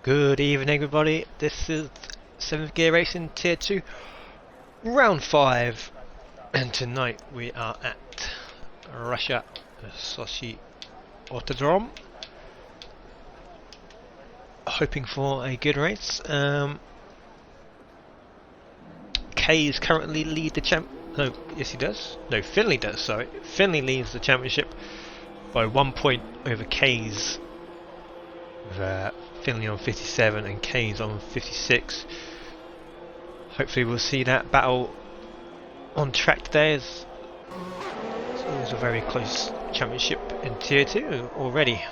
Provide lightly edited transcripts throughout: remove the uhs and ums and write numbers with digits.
Good evening everybody, this is 7th Gear Racing Tier 2 Round 5 and tonight we are at Russia Sochi Autodrome, hoping for a good race. K's currently lead the yes he does, no Finley does, sorry. Finley leads the championship by 1 point over K's. Finley on 57 and K's on 56. Hopefully we'll see that battle on track today, as it's always a very close championship in Tier 2 already.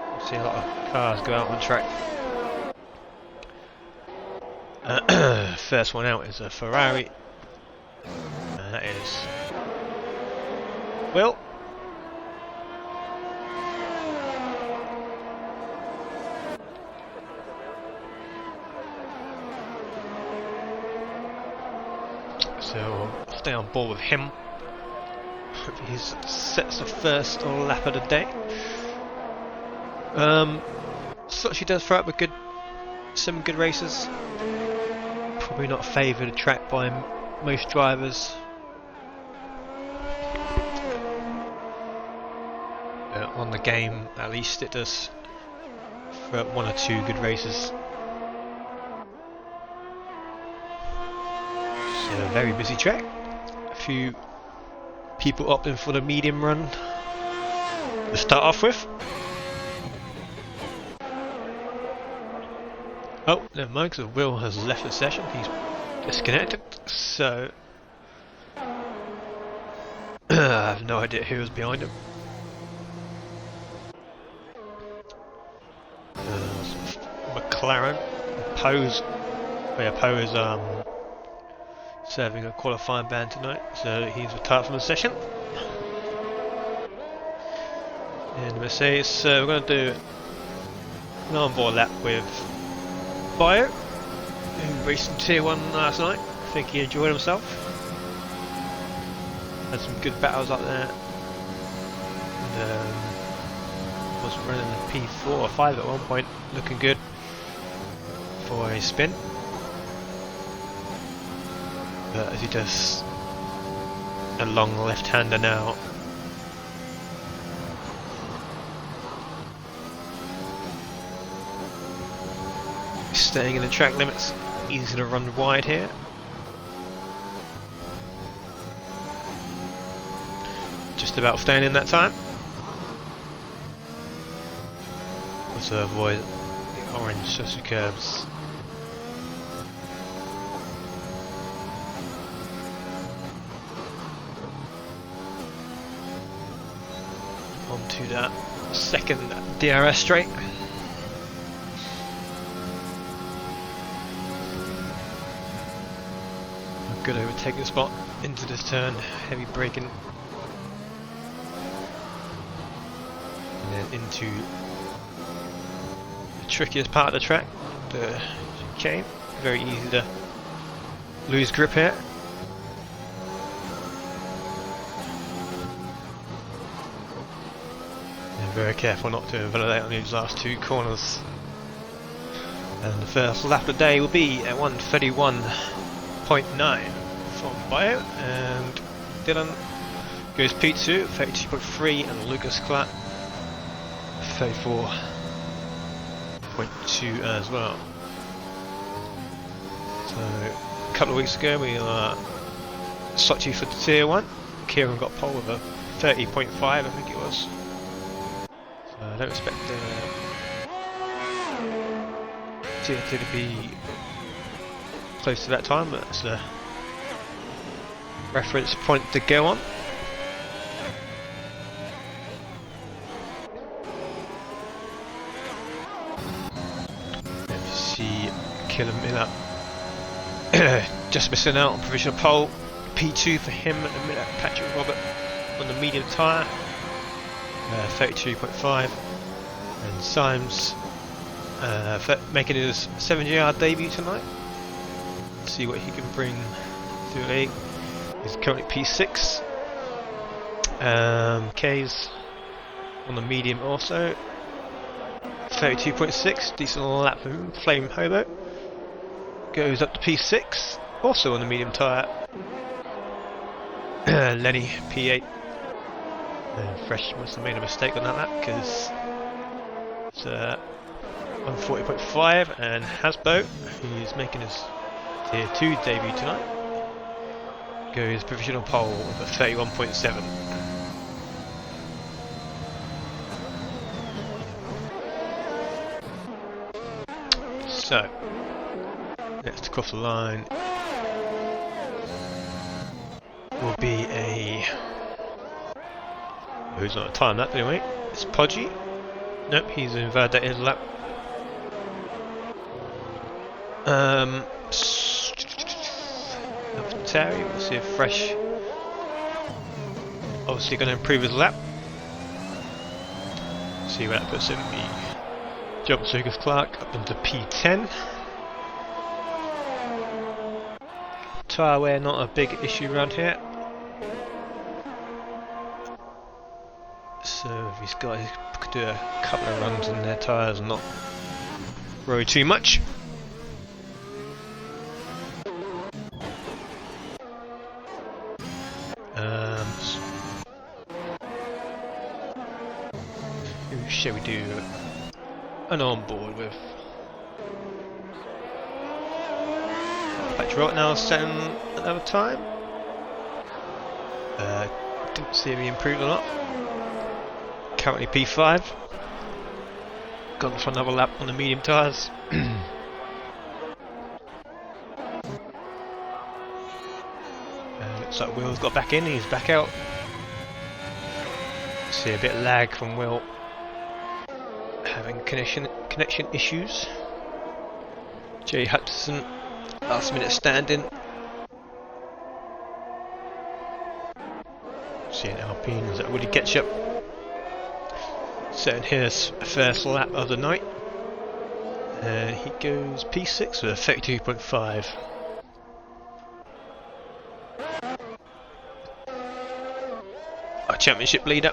We'll see a lot of cars go out on track. First one out is a Ferrari, and that is Will. So I'll stay on board with him. Hope he sets the first lap of the day. Sochi does throw up some good races. Probably not favoured track by most drivers. On the game, at least it does throw up 1 or 2 good races. A very busy track. A few people opting for the medium run to start off with. Oh, never mind, because Will has left the session. He's disconnected. So I have no idea who was behind him. McLaren. Poe is serving a qualifying ban tonight, so he's retired from the session. And the Mercedes, so we're going to do an on-board lap with Bio, who raced in Tier 1 last night. I think he enjoyed himself. Had some good battles up there. And was running the P4 or 5 at one point, looking good for a spin. But as he does a long left-hander now, staying in the track limits, he's going to run wide here. Just about staying in that time. Also avoid the orange Suzuki curbs. Onto that second DRS straight. A good overtaking spot into this turn, heavy braking, and then into the trickiest part of the track, the chicane. Very easy to lose grip here. Very careful not to invalidate on these last 2 corners. And the first lap of the day will be at 1:31.9 from Bio, and Dylan goes P2 32.3 and Lucas Klatt 34.2 as well. So a couple of weeks ago we were Sochi for Tier 1. Kieran got pole with a 30.5, I think it was. I don't expect Tier 2 to be close to that time, but it's a reference point to go on. And you see Killer Miller just missing out on provisional pole. P2 for him at the minute. Patrick Robert on the medium tyre. 32.5, and Symes making his 7GR debut tonight. Let's see what he can bring to the league. He's currently P6. K's on the medium also. 32.6, decent lap from Flame Hobo. Goes up to P6, also on the medium tyre. Lenny P8. Fresh must have made a mistake on that lap because it's on 40.5, and Hasbo, who's making his Tier 2 debut tonight, goes provisional pole of 31.7. So, next to cross the line will be a... who's not a time lap anyway? It's Podgy. Nope, he's invalidated his lap. Terry, we'll see if Fresh obviously going to improve his lap. See where that puts him. He jumps Lucas Clark up into P10. Tyre wear not a big issue around here. So if these guys could do a couple of runs in their tyres and not worry too much. Who shall we do an onboard with? Patrick now setting another time. Didn't see if he improved or not. Currently P5. Gone for another lap on the medium tyres. Looks like Will's got back in, he's back out. See a bit of lag from Will, having connection issues. Jay Hutchison, last minute stand-in. See an Alpine, is that Willie Ketchup? Setting his first lap of the night. And he goes P6 with a 32.5. Our championship leader,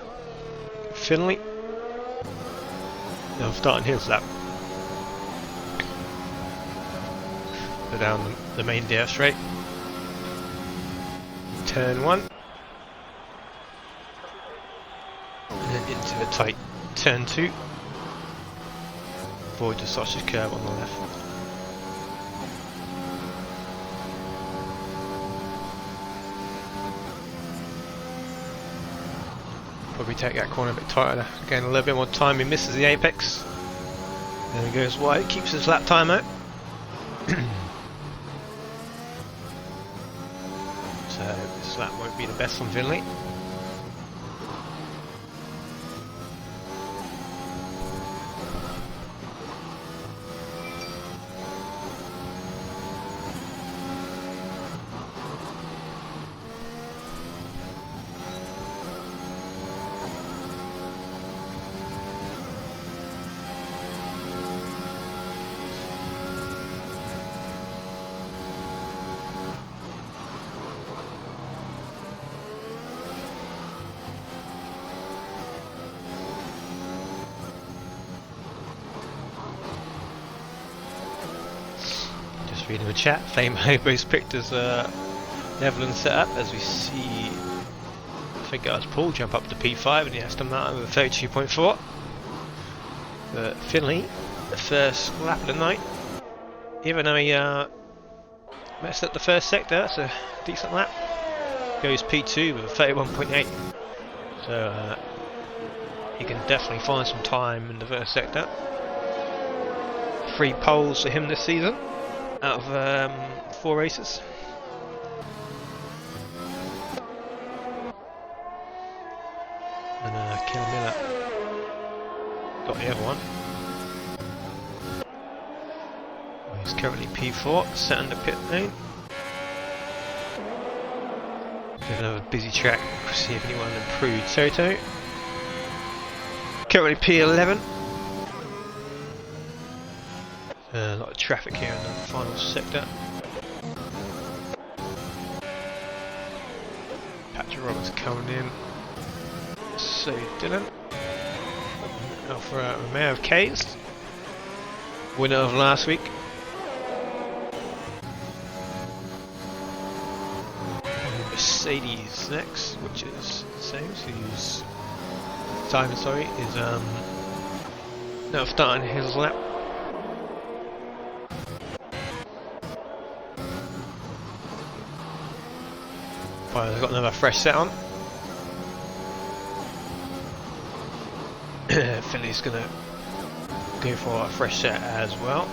Finley. Now starting his lap. Go down the main Dare straight. Turn 1. And then into a tight turn 2. Avoid the sausage curve on the left. Probably take that corner a bit tighter, again a little bit more time, he misses the apex. There he goes wide, keeps his lap time out. So this lap won't be the best from Finley. Reading the chat, Flame Hobo's picked as Netherlands setup as we see, I think it was Paul jump up to P5 and he has to mount with a 32.4. But Finley, the first lap of the night, even though he messed up the first sector, that's a decent lap. Goes P2 with a 31.8. So he can definitely find some time in the first sector. 3 poles for him this season out of 4 races. And Kel Miller got the other one. He's currently P4, set under pit lane. Bit of another busy track, see if anyone improved. Toto currently P11. A lot of traffic here in the final sector. Patrick Roberts coming in. So Dylan. Alpha Romeo of K's. winner of last week. Mercedes next, which is the same, whose time, sorry, is now starting his lap. Well, they've got another fresh set on. Philly's gonna go for a fresh set as well.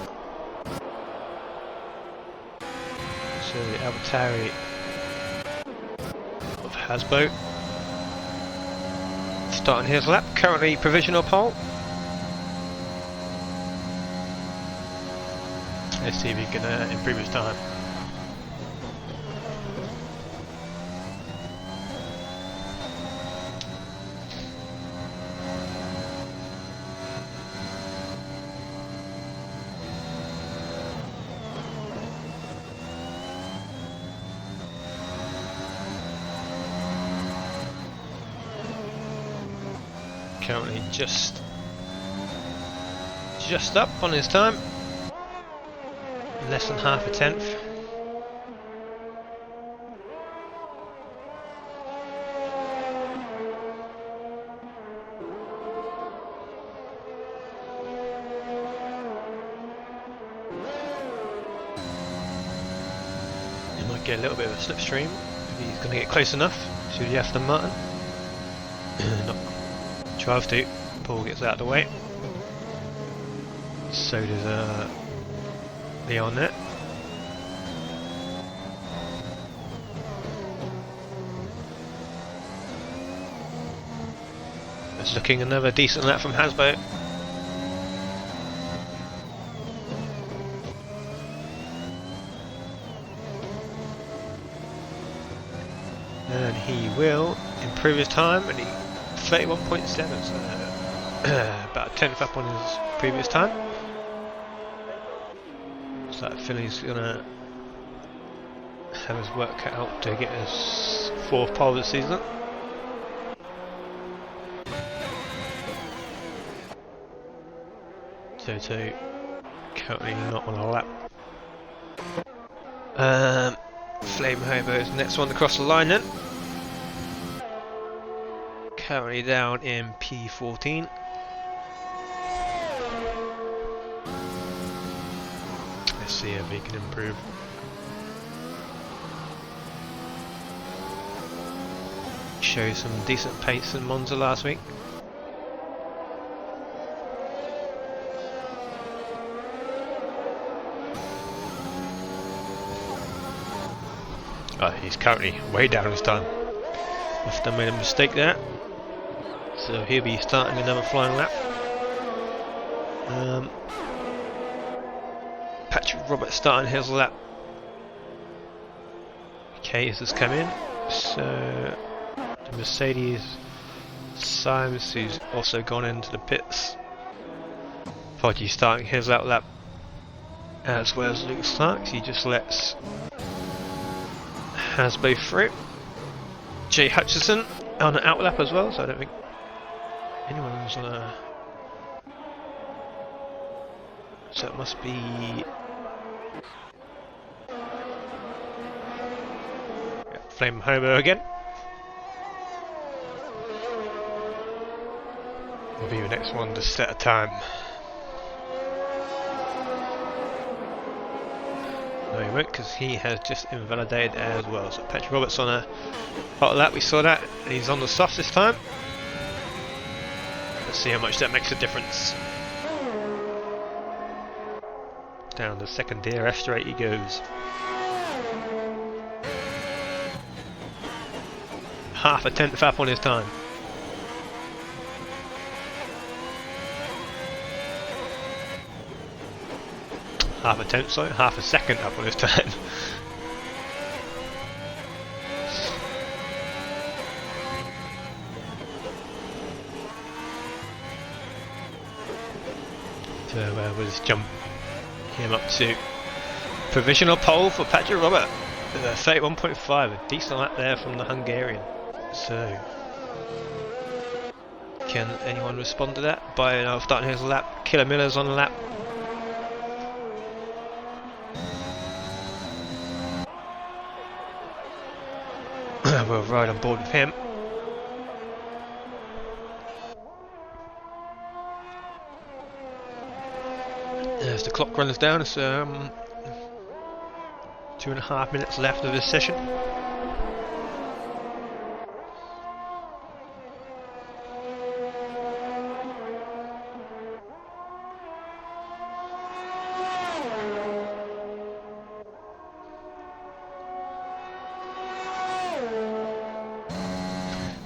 So the AlphaTauri of Hasbro starting his lap, currently provisional pole. Let's see if he can improve his time. Currently just up on his time, less than half a tenth. He might get a little bit of a slipstream if he's going to get close enough to the Aston Martin. Not tries to. Paul gets out of the way. So does Leon there. It's looking another decent lap from Hasbro. And he will improve his time, and he 31.7, so about a tenth up on his previous time. So that Philly's gonna have his work cut out to get his 4th pole this season. Toto currently not on a lap. Flame Hobo's next one across the line then. Currently down in P14. Let's see if he can improve. Showed some decent pace in Monza last week. Oh, he's currently way down his time. Must have made a mistake there. So he'll be starting another flying lap. Patrick Roberts starting his lap. Case has come in. So the Mercedes Symes, who's also gone into the pits. Podgy starting his lap as well as Luke Starks. He just lets Hasbro through. Jay Hutchison on an outlap as well, so I don't think anyone's on a... So it must be... Yeah, Flame Hobo again. Will be the next one to set a time. No, he won't, because he has just invalidated as well. So Patrick Roberts on a hot lap, we saw that. He's on the softs this time. Let's see how much that makes a difference. Down the second DRS straight he goes. Half a tenth up on his time. Half a tenth, sorry, half a second up on his time. So we'll just jump him up to provisional pole for Patrick Robert. 31.5, a decent lap there from the Hungarian. So, can anyone respond to that by starting his lap? Killer Miller's on the lap. a ride on board with him. As the clock runs down, it's 2.5 minutes left of this session.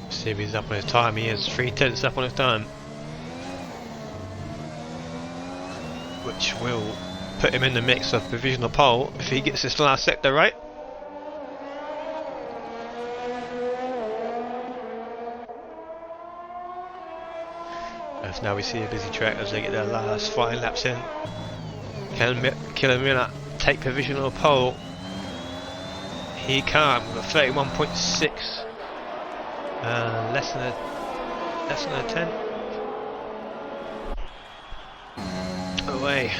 See if he's up on his time. He is 3/10 up on his time, which will put him in the mix of provisional pole if he gets this last sector right. As now we see a busy track as they get their last 5 laps in. Can Kilomina take provisional pole? He can with a 31.6. Less than a tenth away.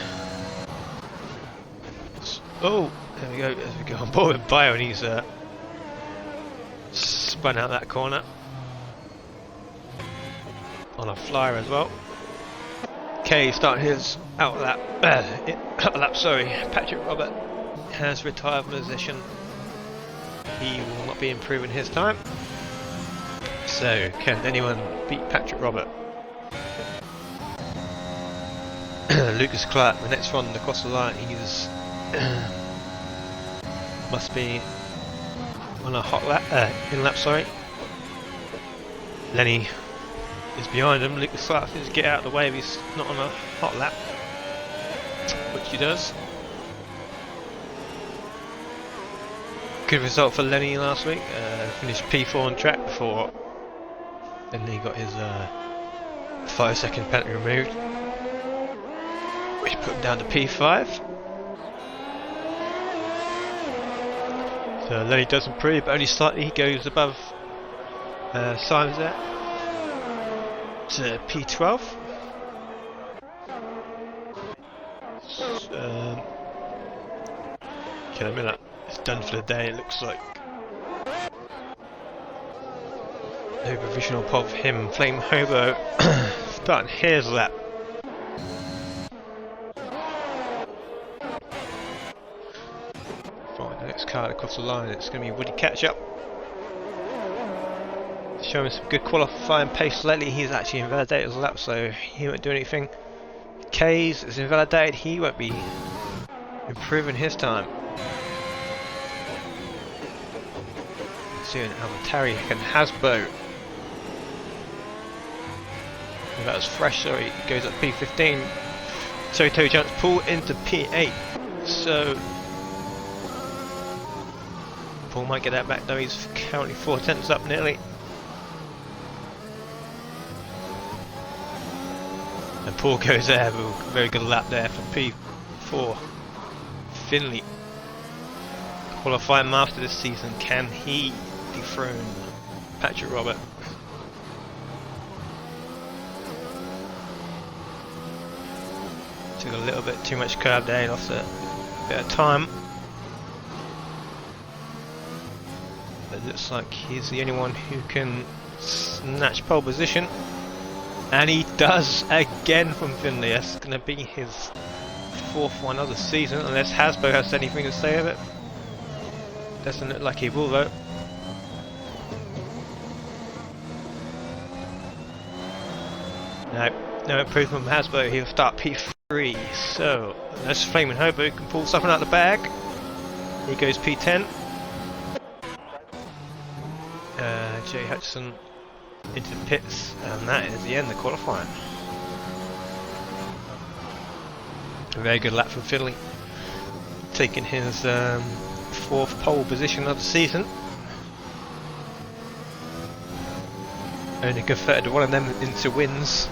Oh, there we go. As we go on board with Bio, and he's spun out that corner on a flyer as well. Kay starting his outlap. Sorry, Patrick Robert has retired from position. He will not be improving his time. So, can anyone beat Patrick Robert? Lucas Clark, the next one across the line, he's must be on a hot lap, in lap, sorry. Lenny is behind him. Lucas Clark needs to get out of the way if he's not on a hot lap, which he does. Good result for Lenny last week. Finished P4 on track before. Then he got his 5-second penalty removed, which put him down to P5. So Lenny does improve, but only slightly. He goes above Simons there to P12. Kilomina is done for the day, it looks like. No provisional pole for him. Flame Hobo starting his lap. Right, the next car across the line, it's going to be Woody Catchup. Showing some good qualifying pace lately. He's actually invalidated his lap, so he won't do anything. Kays is invalidated, he won't be improving his time. Soon Amatari and Hasbro. That was fresh, so he goes up P15. So Toe jumps Paul into P8. So Paul might get that back though, he's currently 4/10 up nearly. And Paul goes there, but a very good lap there for P4. Finley, qualifying master this season, can he dethrone Patrick Robert? Took a little bit too much curb there, he lost a bit of time. But it looks like he's the only one who can snatch pole position. And he does again from Finley. That's going to be his 4th one of the season, unless Hasbro has anything to say of it. Doesn't look like he will though. No improvement from Hasbro. He'll start P3. So unless Flaming Hobo can pull something out of the bag, he goes P10. Jay Hutchison into the pits, and that is the end of qualifying. A very good lap from Finley, taking his 4th pole position of the season. Only converted one of them into wins.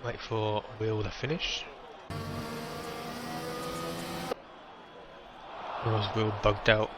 Wait for Will to finish. Or was Will bugged out?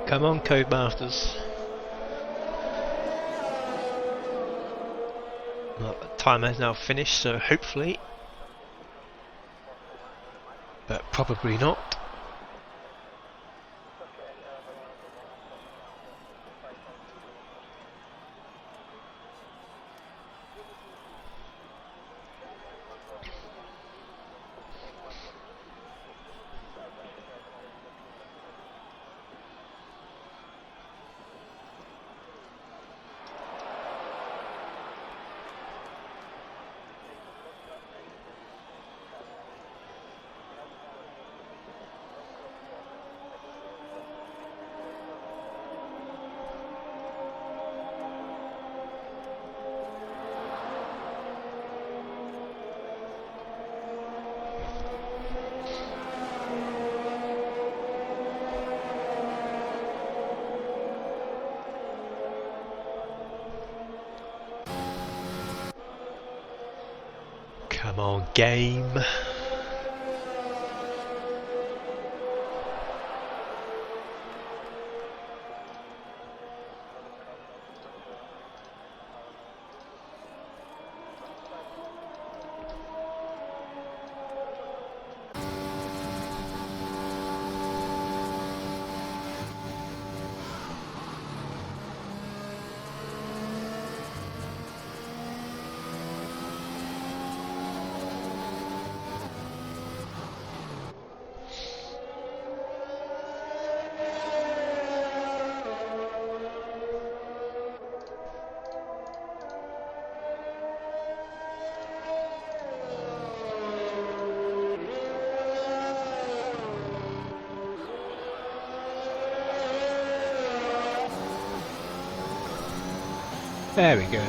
Come on, Codemasters. Well, the time has now finished, so hopefully, but probably not. Come on, game. There we go.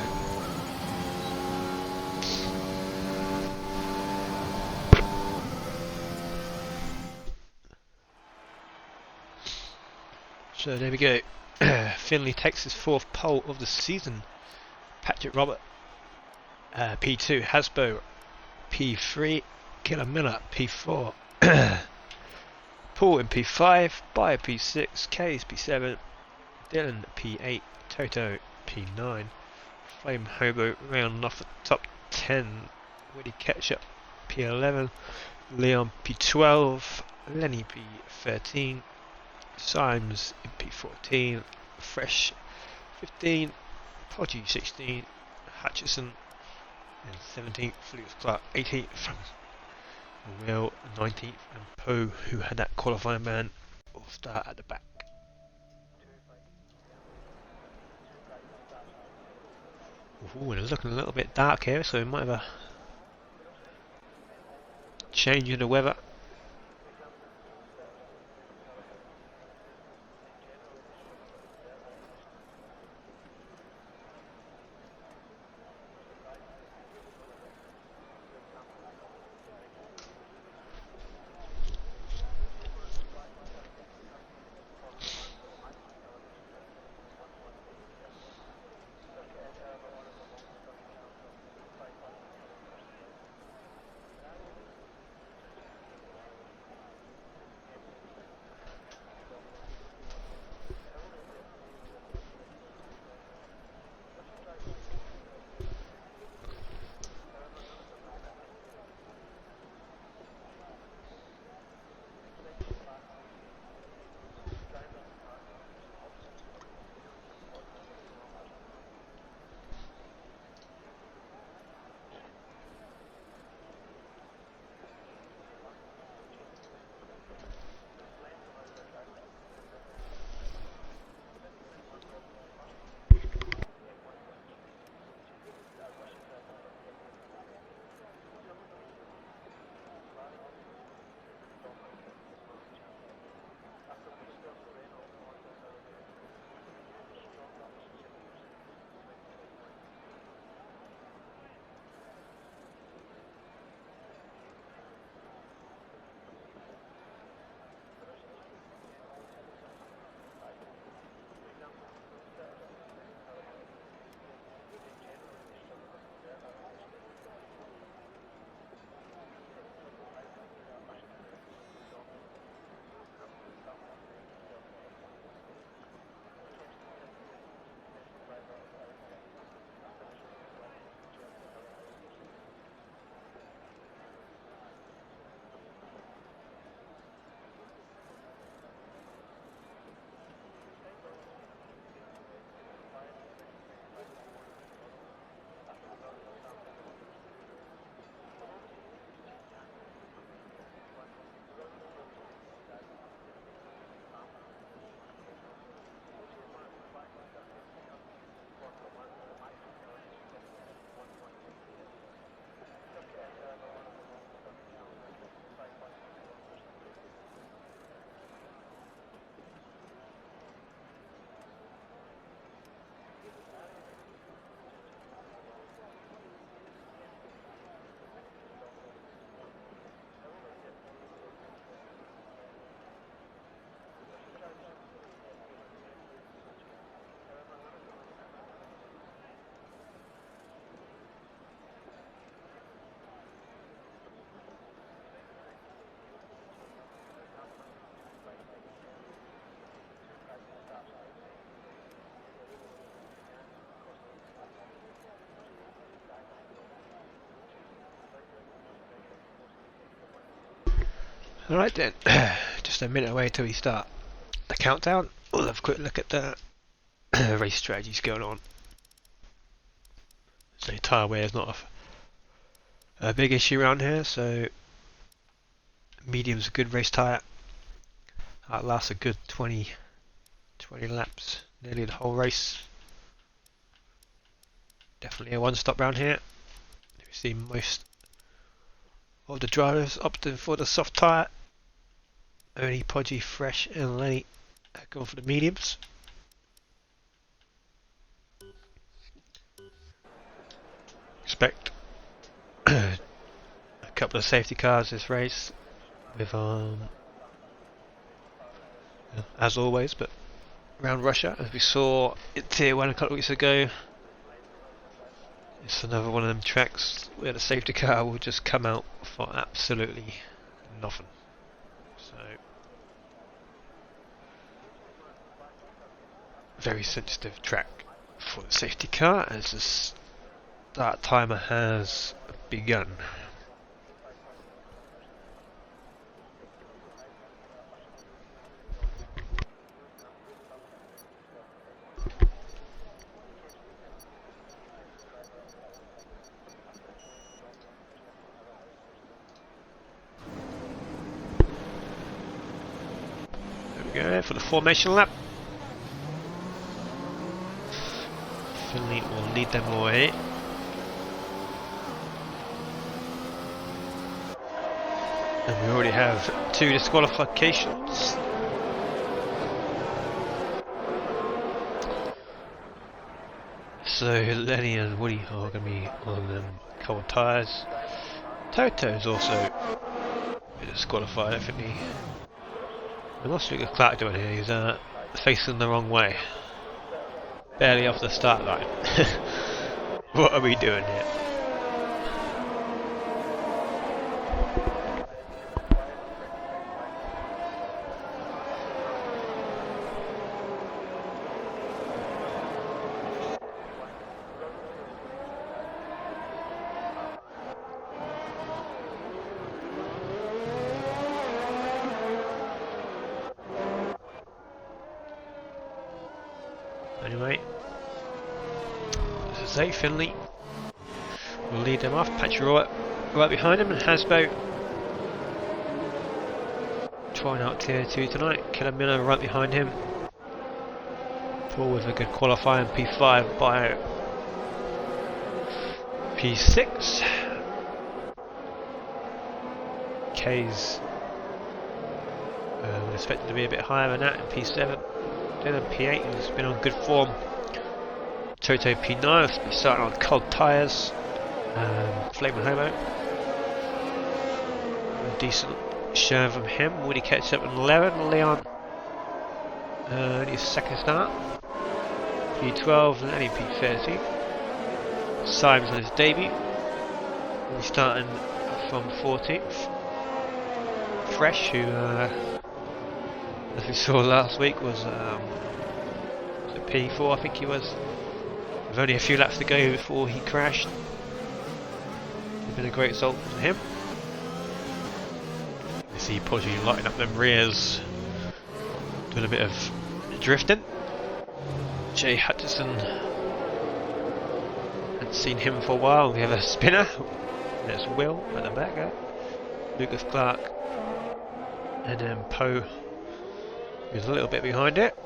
So there we go. Finley takes his 4th pole of the season. Patrick Robert, P2. Hasbo, P3. Killer Miller, P4. Paul in P5. Bayer, P6. Case, P7. Dylan, P8. Toto, P9. Flame Hobo round off the top 10. Woody Ketchup, P11. Leon, P12. Lenny, P13. Symes in P14, Fresh 15, Podgy 16, Hutchison in 17th, Lewis Clark 18th, Will 19th, and Poe, who had that qualifying man, will start at the back. Ooh, and it's looking a little bit dark here, so we might have a change in the weather. Alright then, just a minute away till we start the countdown. We'll have a quick look at the race strategies going on. So tyre wear is not a big issue around here, so medium's a good race tyre. That lasts a good 20 laps, nearly the whole race. Definitely a one stop round here. We see most of the drivers opting for the soft tyre. Only Podgy, Fresh and Lenny are going for the mediums. Expect a couple of safety cars this race with as always, but around Russia, as we saw in Tier 1 a couple of weeks ago, it's another one of them tracks where the safety car will just come out for absolutely nothing. So very sensitive track for the safety car as the start timer has begun. There we go for the formation lap. Finley will lead them away. And we already have 2 disqualifications. So Lenny and Woody are going to be on cold tyres. Toto is also disqualified, I think. What's Lucas Clark doing here? He's facing the wrong way. Barely off the start line. What are we doing here? Anyway, as I say, Finley will lead them off. Patrick right behind him, and Hasbo trying out Tier 2 tonight. Killer Miller right behind him. Paul with a good qualifying P5 by P6. K's expected to be a bit higher than that in P7. Dylan P8, who's been on good form. Toto P9, starting on cold tyres. Flaming Homo. A decent show from him. Woody catch up in 11. Leon, his second start. P12 and only P13. Symes on his debut. He's starting from 14th. Fresh, who as we saw last week was it P4, I think he was. With only a few laps to go before he crashed. It's been a great result for him. You see Podgy lighting up them rears, doing a bit of drifting. Jay Hutchison, hadn't seen him for a while. We have a spinner. There's Will at the back there. Lucas Clark, and then Poe, who's a little bit behind it.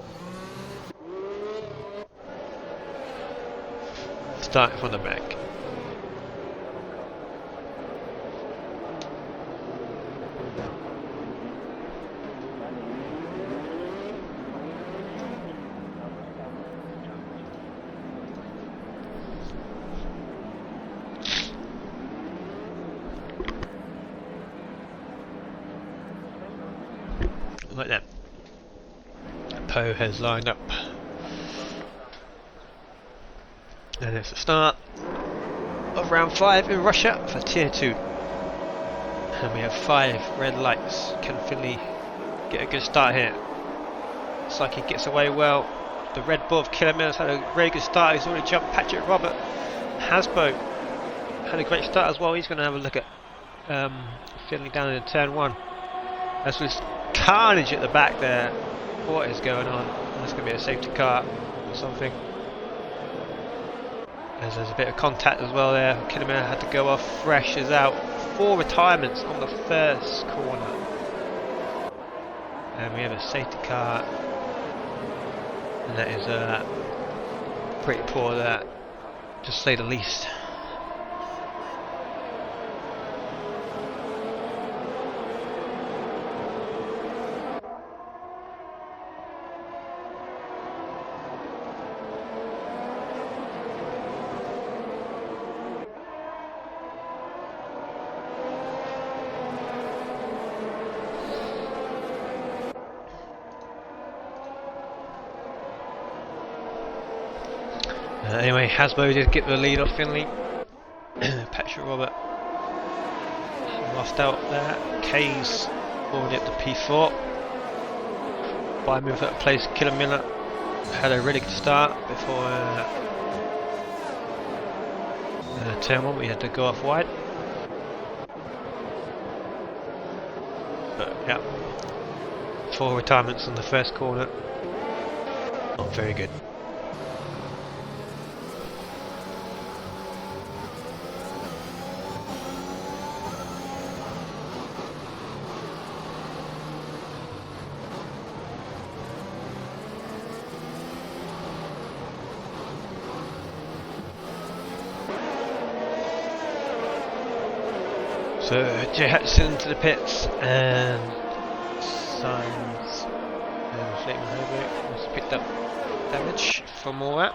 Starting from the back. Like that. Poe has lined up. And it's the start of round 5 in Russia for Tier 2. And we have 5 red lights. Can Finley get a good start here? Looks like he gets away well. The Red Bull of Killer Miller's had a very good start. He's already jumped Patrick Robert. Hasbo had a great start as well. He's going to have a look at Finley down in turn 1. That's was carnage at the back there. What is going on? That's going to be a safety car or something. As there's a bit of contact as well there. Kinnaman had to go off. Fresh is out. 4 retirements on the first corner. And we have a safety car. And that is pretty poor there, to say the least. Anyway, Hasbro did get the lead off Finley. Patrick Robert lost out there. K's already at the P4. By move that place, Killer Miller had a really good start before turn 1. We had to go off wide. But yeah, 4 retirements on the first corner. Not very good. So Jay Hutchison to the pits and Signs and Fleetman Holbrook has picked up damage from all that.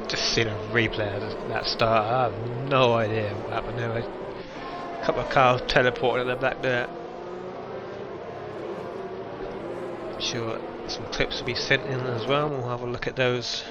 Just seen a replay of that start. I have no idea what happened there. A couple of cars teleported at the back there. I'm sure some clips will be sent in as well. We'll have a look at those.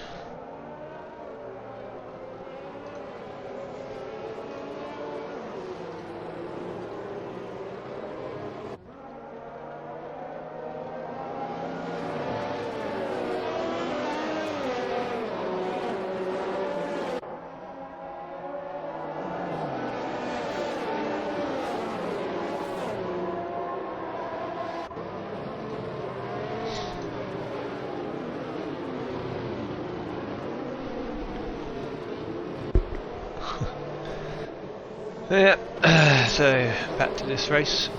Yeah, so back to this race.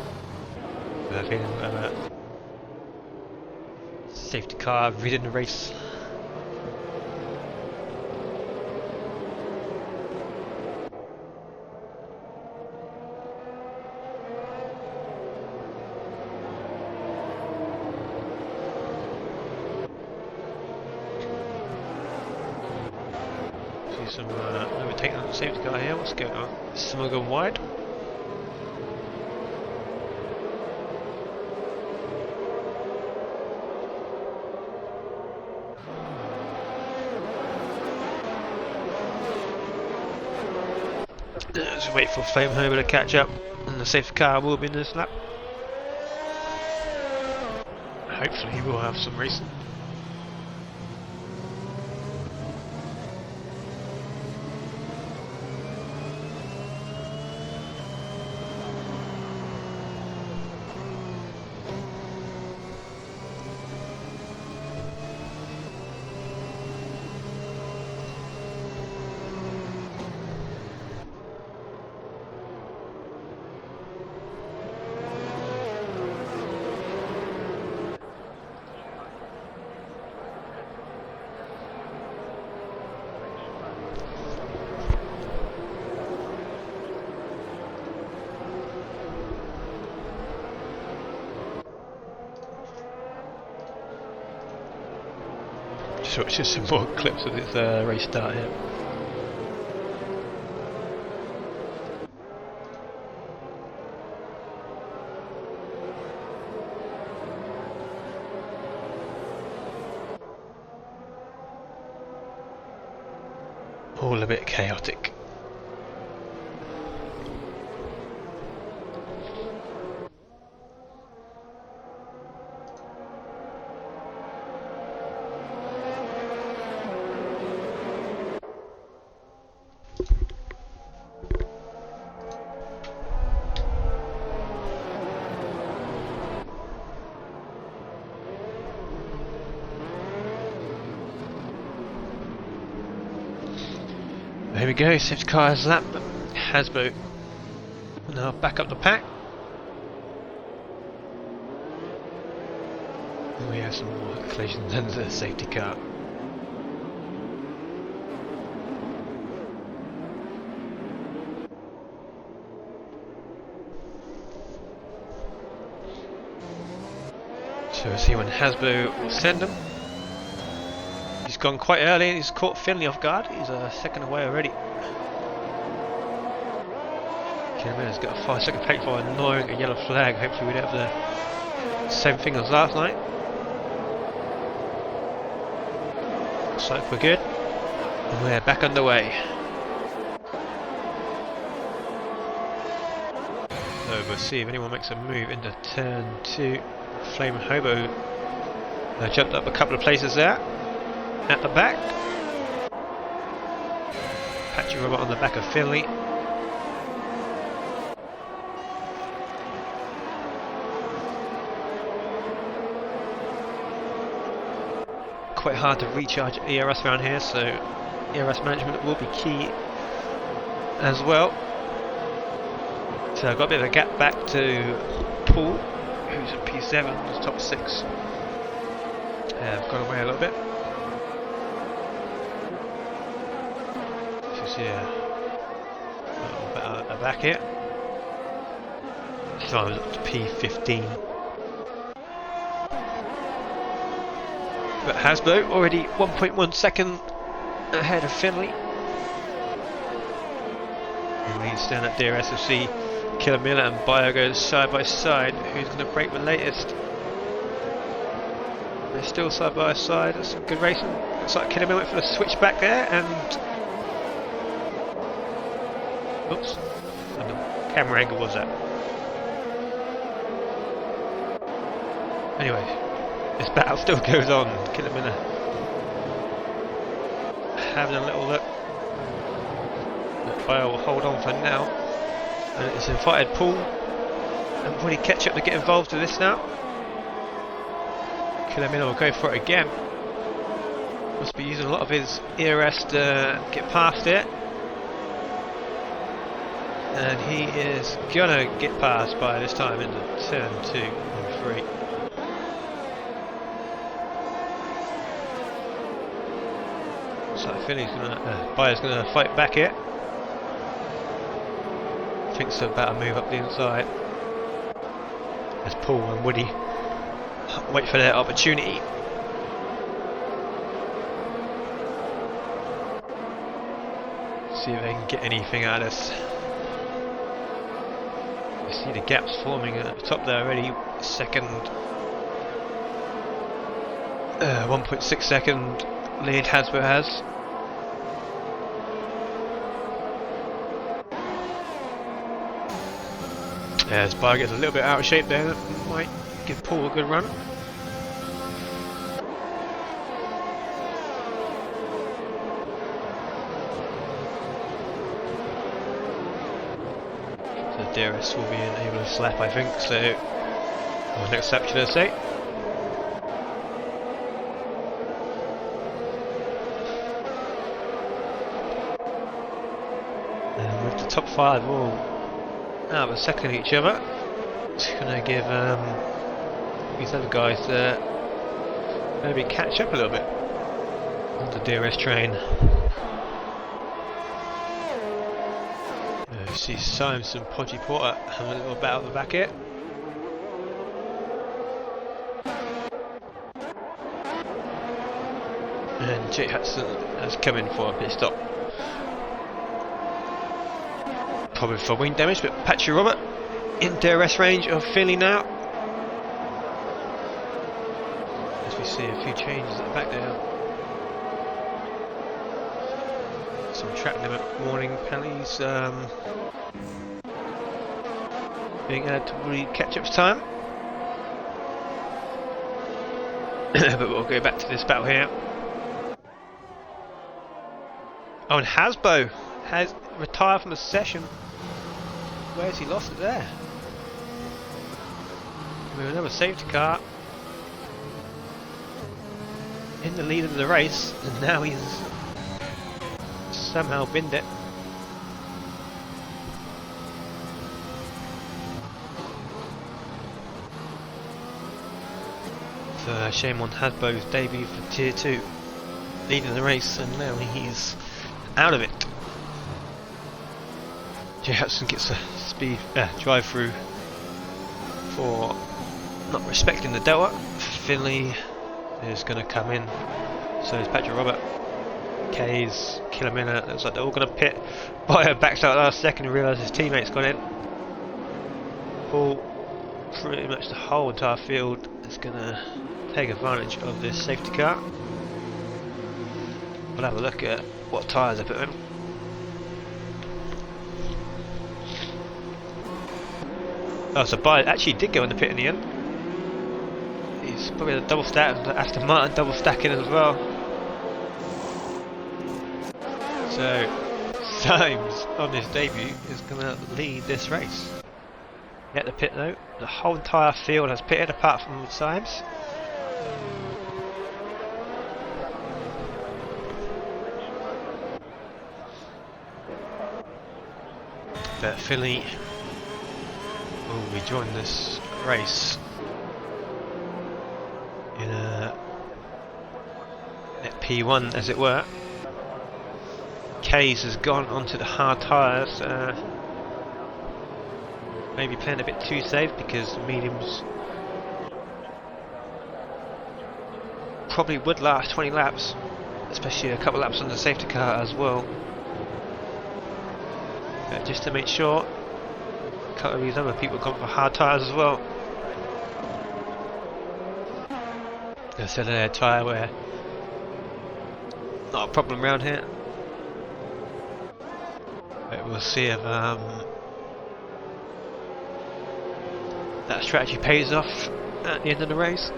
Safety car ridden the race. See some overtaking on the safety car here. What's going on? Is someone going wide? Just wait for Flamehover to catch up, and the safety car will be in this lap. Hopefully he will have some racing. to watch some more clips of this race start here. All a bit chaotic. Here we go, safety car's lap. Hasbro now back up the pack. And we have some more collisions under the safety car. So we'll see when Hasbro will send them. He's gone quite early and he's caught Finley off guard. He's a second away already. Killermina's got a 5-second penalty for ignoring a yellow flag. Hopefully we don't have the same thing as last night. Looks like we're good. And we're back underway. So we'll see if anyone makes a move into turn 2. Flame Hobo jumped up a couple of places there. At the back, Patchy Robot on the back of Finley. Quite hard to recharge ERS around here, so ERS management will be key as well. So I've got a bit of a gap back to Paul, who's at P7, who's top 6. I've gone away a little bit. Yeah, a little bit at the back here. So I was up to P15. But Hasbro already 1.1 second ahead of Finley. And we stand at DRSFC, Killermina and Bio go side by side. Who's going to break the latest? They're still side by side. That's some good racing. Looks like Killermina went for the switch back there and. Oops, and the camera angle was that. Anyway, this battle still goes on. Killermina having a little look. But Bio will hold on for now. And it's invited Paul and Woody Ketchup to get involved with this now. Killermina will go for it again. Must be using a lot of his ERS to get past it. And he is gonna get past by this time into turn 2 and 3. So Finley's gonna, Bio's gonna fight back here. Thinks about a move up the inside. As Paul and Woody wait for their opportunity. See if they can get anything out of this. You see the gaps forming at the top there already. Second, 1.6 second lead Hasbro has. As Bio gets a little bit out of shape there, that might give Paul a good run. DRS will be able to slap, I think, so or next lap should I say. And with the top 5 all out of a second each other, it's going to give these other guys maybe catch up a little bit on the DRS train. See Symes and Podgy Porter having a little battle at the back here. And Jake Hudson has come in for a pit stop. Probably for wing damage, but Patrick Robert in DRS range of Finley now. As we see a few changes at the back there. Some track limit warning penalties being added to read catch-up time. But we'll go back to this battle here. Oh, and Hasbo has retired from the session. Where's he lost it there? With another safety car in the lead of the race, and now he's somehow binned it. So shame on Hasbo's debut for Tier 2, leading the race, and now he's out of it. Jay Hudson gets a speed drive through for not respecting the delta. Finley is going to come in, so is Patrick Robert. Kays, Kilomina, looks like they're all going to pit. Bio backs out last second and realises his teammate's gone in. Paul, pretty much the whole entire field is going to take advantage of this safety car. We'll have a look at what tyres they put in. Oh, so Bio actually did go in the pit in the end. He's probably a double stack, and Aston Martin double stacking as well. So Symes on his debut is going to lead this race. At the pit though, the whole entire field has pitted apart from Symes. But Finley will rejoin this race in a P1 as it were. Kays has gone onto the hard tyres, maybe playing a bit too safe because the mediums probably would last 20 laps, especially a couple laps on the safety car as well. Just to make sure, a couple of these other people gone for hard tyres as well. Instead of their tyre wear, not a problem around here. But we'll see if that strategy pays off at the end of the race.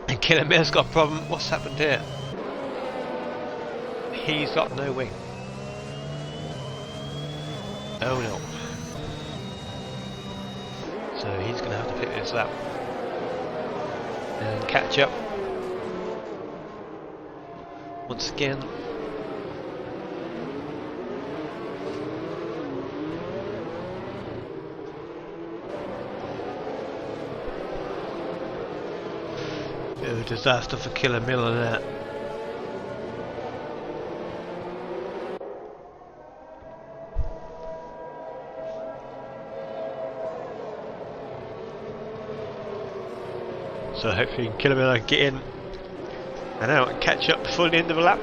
And Kilometer's got a problem. What's happened here? He's got no wing. Oh no. So he's going to have to pick this up and catch up once again. Bit of a disaster for Killer Miller there. So hopefully Kilomina get in and out and catch up before the end of the lap.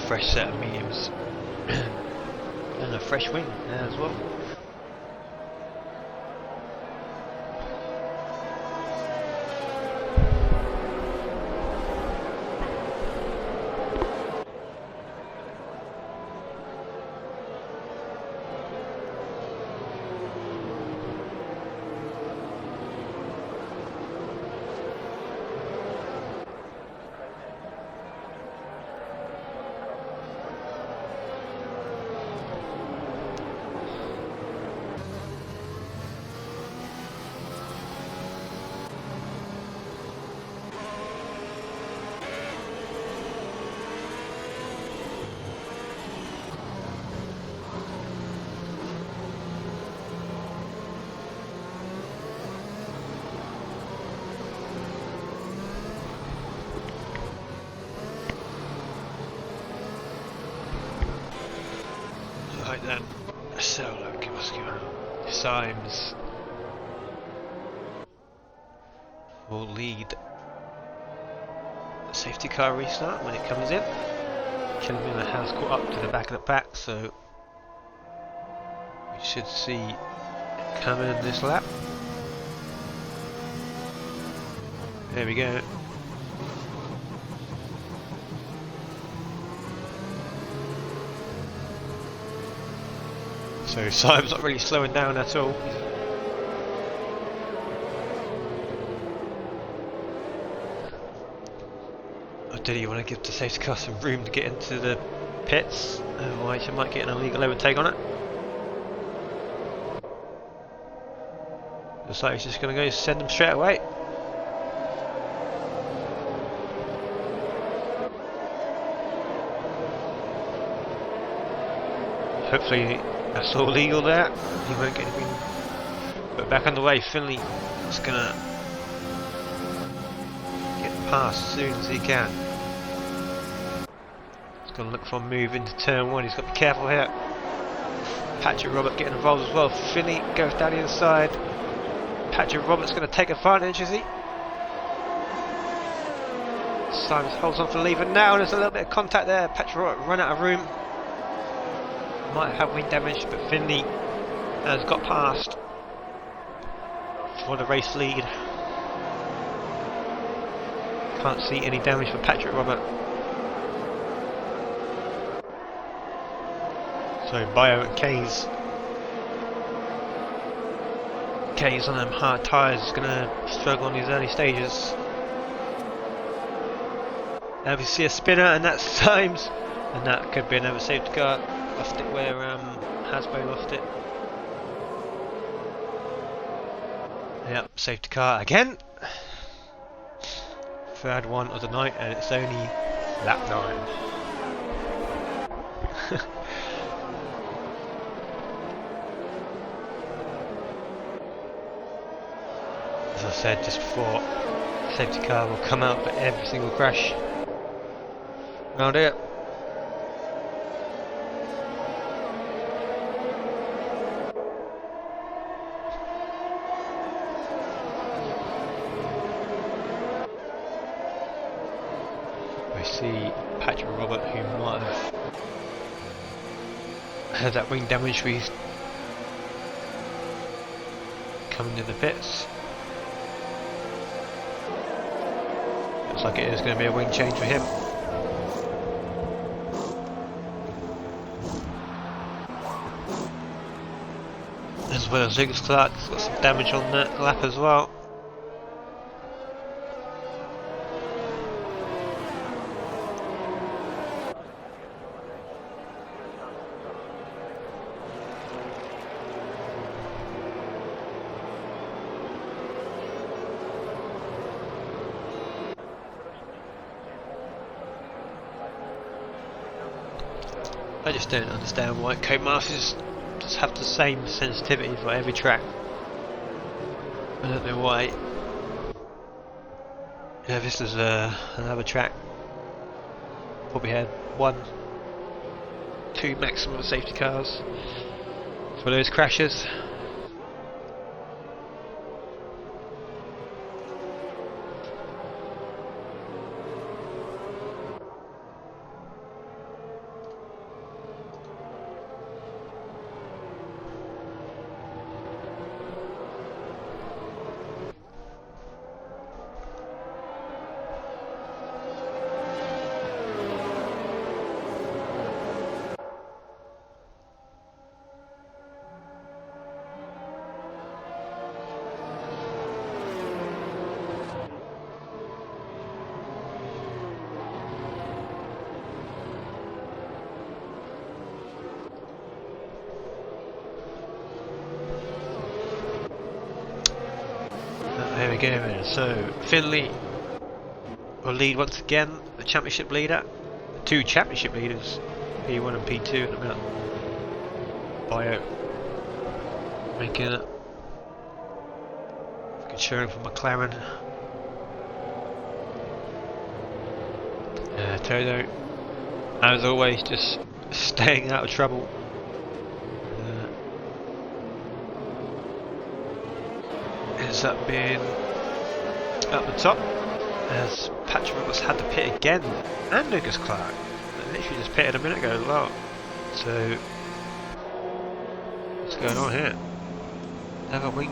Fresh set of mediums and a fresh wing there as well. Symes will lead the safety car restart when it comes in. Kelvin has caught up to the back of the pack, so we should see it coming in this lap. There we go. So Symes not really slowing down at all. I do you want to give the safety car some room to get into the pits, otherwise you might get an illegal overtake on it. Looks like he's just going to go send them straight away. Hopefully that's all legal there. He won't get anything. But back on the way, Finley is going to get past as soon as he can. He's going to look for a move into turn 1. He's got to be careful here. Patrick Robert getting involved as well. Finley goes down the inside. Patrick Roberts going to take advantage, is he? Symes holds on for lever now. There's a little bit of contact there. Patrick Robert run out of room. Might have wing damage, but Finley has got past for the race lead. Can't see any damage for Patrick Robert. So Bio and K's on them hard tyres is going to struggle in these early stages. Now we see a spinner, and that's Symes, and that could be another safety car. Lost it where Hasbro lost it. Yep, safety car again. Third one of the night, and it's only lap 9. As I said just before, safety car will come out for every single crash around here. We see Patrick Robert, who might have had that wing damage, we've coming to the pits. Looks like it is going to be a wing change for him. As well as Lucas Clark's got some damage on that lap as well. I just don't understand why Codemasters just have the same sensitivity for every track. I don't know why. Yeah, this is another track. Probably had 1, 2 maximum safety cars for those crashes. There we go. So Finley will lead once again, the championship leader. 2 championship leaders, P1 and P2 at the minute. Bio making it. Good showing from McLaren. Toto, as always, just staying out of trouble. ends up being up the top, as Patrick Roberts had to pit again, and Lucas Clark. They literally just pitted a minute ago as well. So, what's going on here? Another wing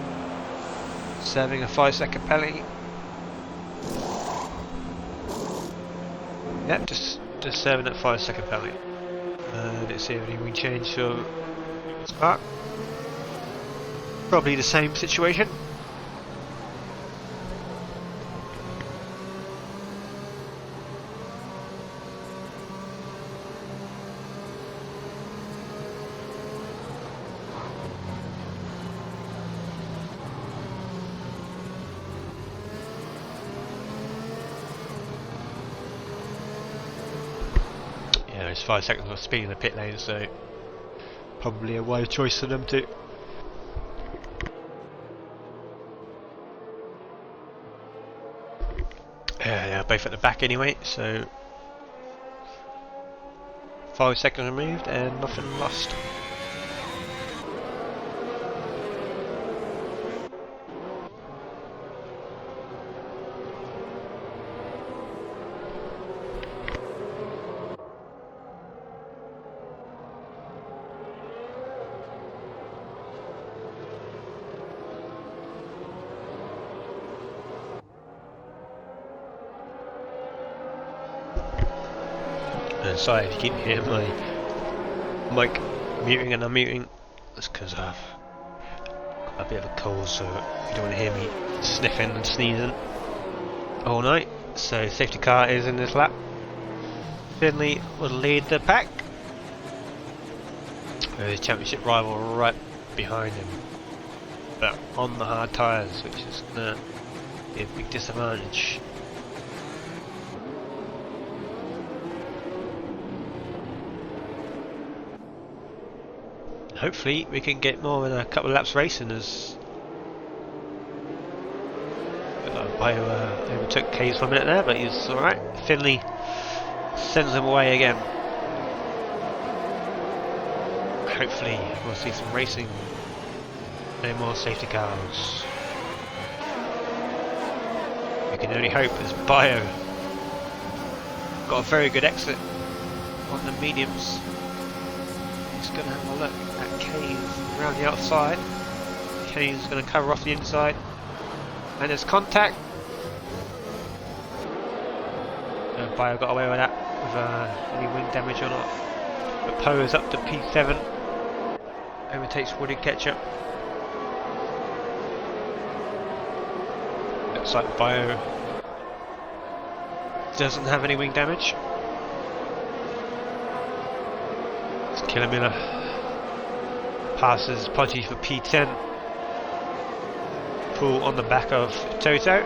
serving a 5-second penalty. Yep, just serving that 5-second penalty. Didn't see any wing change, so Lucas Clark. Probably the same situation. Yeah, it's 5 seconds of speed in the pit lane, so probably a wise choice for them to. Yeah, both at the back anyway, so 5 seconds removed and nothing lost. And sorry if you keep hearing my mic muting and unmuting, that's because I've got a bit of a cold, so you don't want to hear me sniffing and sneezing all night. So safety car is in this lap. Finley will lead the pack. His championship rival right behind him, but on the hard tyres, which is going to be a big disadvantage. Hopefully we can get more than a couple of laps racing, as Bio overtook Case for a minute there, but he's alright. Finley sends him away again. Hopefully we'll see some racing, no more safety cars. We can only hope, as Bio got a very good exit on the mediums. He's going to have a look at Kane around the outside. Kane's going to cover off the inside, and there's contact. Bio got away with that with any wing damage or not. But Poe is up to P7, overtakes Woody Ketchup. Looks like Bio doesn't have any wing damage. Killer Miller passes Podgy for P10. Pool on the back of Toto.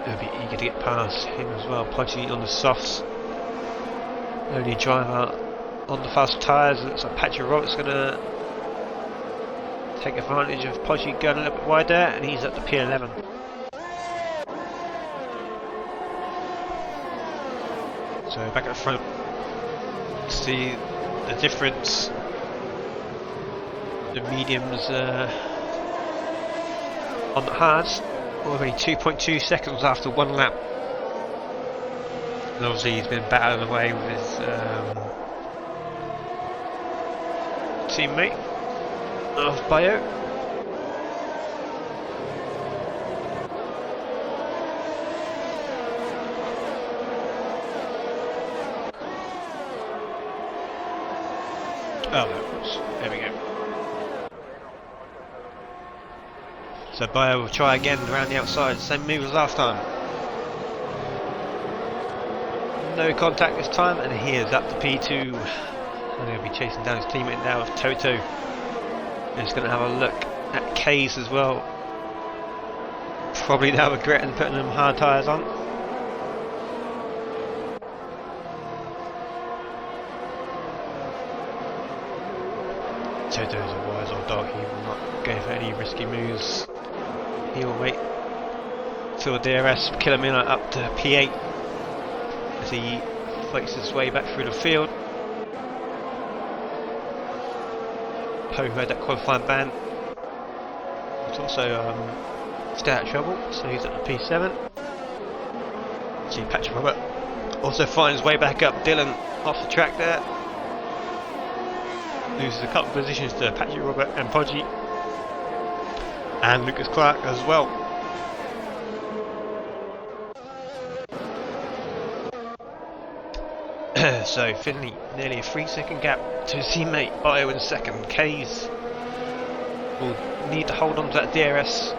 He'll be eager to get past him as well. Podgy on the softs. Only driver on the fast tyres. Looks like Patrick Roberts going to take advantage of Podgy going a little bit wide there, and he's up to P11. So back at the front, see the difference. The mediums on the hards, already 2.2 seconds after one lap. And obviously he's been battling away with his teammate of Bio. Oh, there we go. So Bio will try again around the outside, same move as last time. No contact this time, and he is up to P2. And he'll be chasing down his teammate now with Toto. He's going to have a look at Case as well. Probably now regretting putting them hard tyres on. Toto is a wise old dog. He will not go for any risky moves. He will wait till DRS Killer Miller up to P8 as he fights his way back through the field. Poe had that qualifying ban. He's also stay out of trouble, so he's at the P7. See Patrick Robert also finds his way back up. Dylan off the track there. Loses a couple of positions to Patrick Robert and Podgy. And Lucas Clark as well. So Finley nearly a 3-second gap to his teammate Bio in second. Kays will need to hold on to that DRS.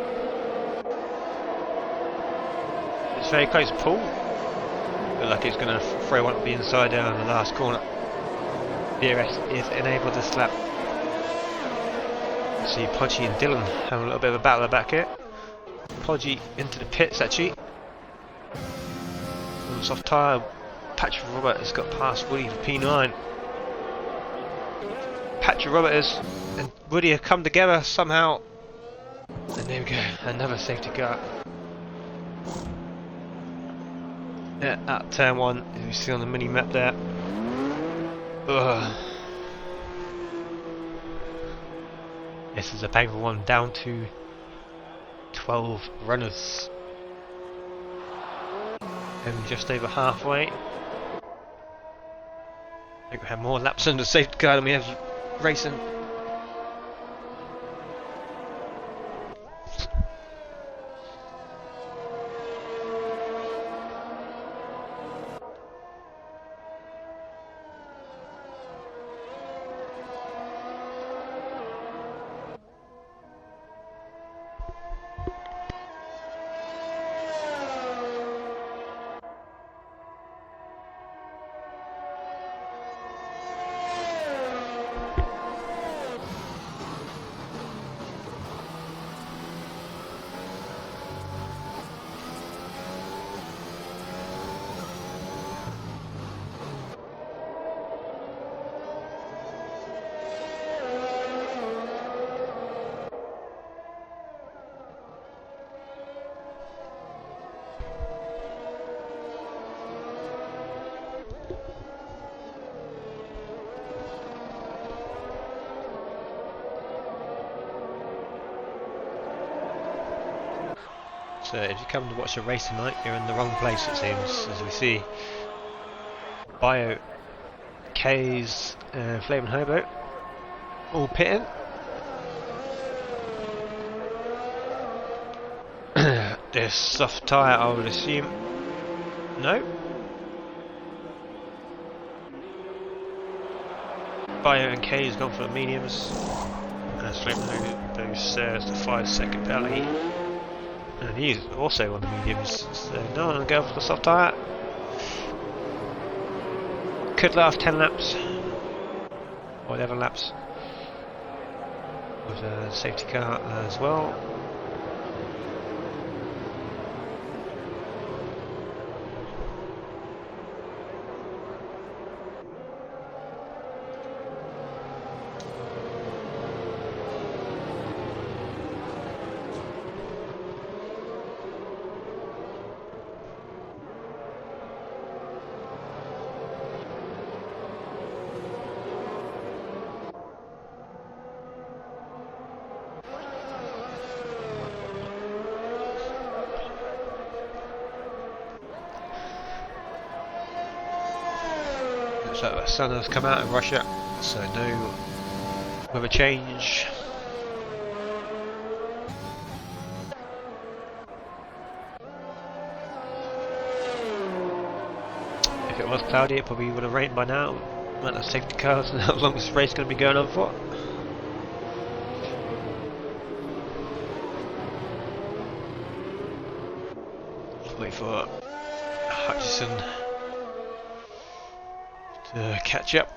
It's very close. Paul looks like he's going to throw one up the inside down in the last corner. DRS is enabled this lap. See Podgy and Dylan having a little bit of a battle back here. Podgy into the pits actually. Soft tyre. Patrick Robert has got past Woody for P9. Patrick Robert and Woody have come together somehow. And there we go, another safety car. Yeah, at turn 1, as you see on the mini map there. Ugh. This is a painful one, down to 12 runners. And just over halfway. I think we have more laps under safety car than we have racing. So if you come to watch a race tonight, you're in the wrong place it seems, as we see Bio, Kays and Flamin' Hobo all pitting. This soft tyre I would assume, no? Bio and Kays gone for the mediums, as Flamin' Hobo says the 5-second penalty. And he's also on the mediums, so no one will go for the soft tyre. Could last 10 laps, or 11 laps, with a safety car as well. Looks like the sun has come out in Russia, so no weather change. If it was cloudy, it probably would have rained by now. Amount of safety cars and how long this race is going to be going on for. Wait for Hutchison to catch up.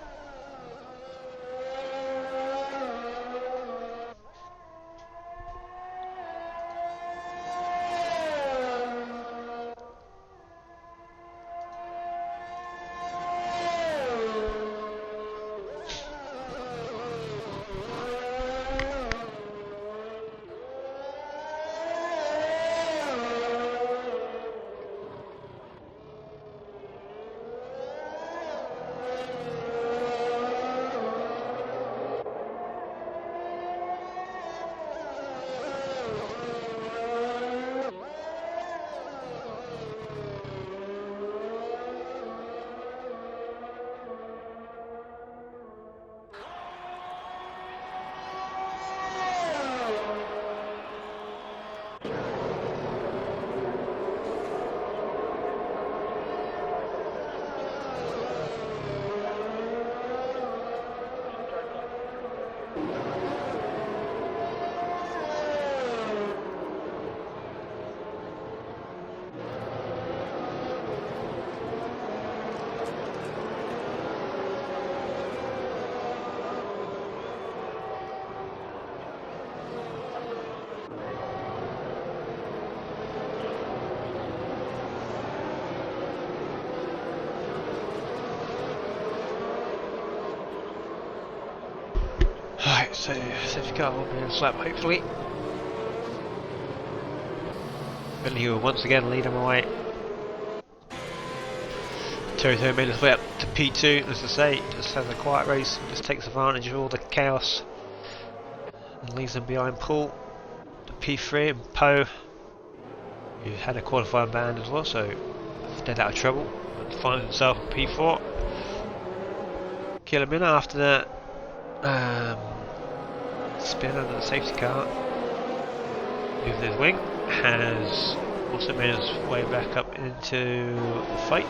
Right, so safety car will be in slap hopefully. Finley will once again lead him away. Toto made his way up to P2, as I say, just has a quiet race, just takes advantage of all the chaos and leaves them behind Paul. To P3 and Poe, who had a qualifying ban as well, so stayed out of trouble and finds himself at P4. Killerman after that spin under the safety car, moving his wing, has also made his way back up into the fight.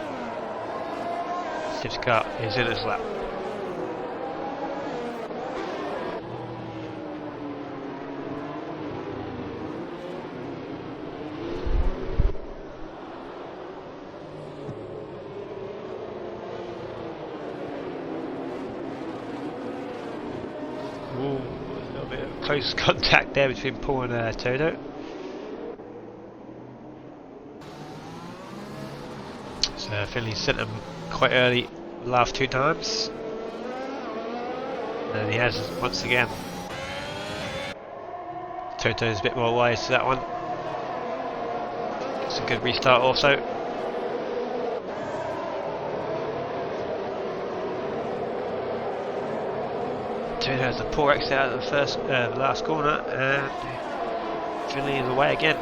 Safety car is in his lap. Ooh, a little bit of close contact there between Paul and Toto. So Finley sent him quite early the last two times, and he has once again. Toto's a bit more wise to that one. It's a good restart also. Toto has a poor exit out of the last corner, and Finley is away again.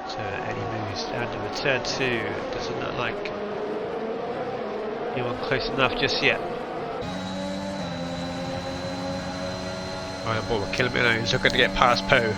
So Eddie moves down to the turn 2. Doesn't look like anyone close enough just yet. Right on board with Killamino, who's looking to get past Poe.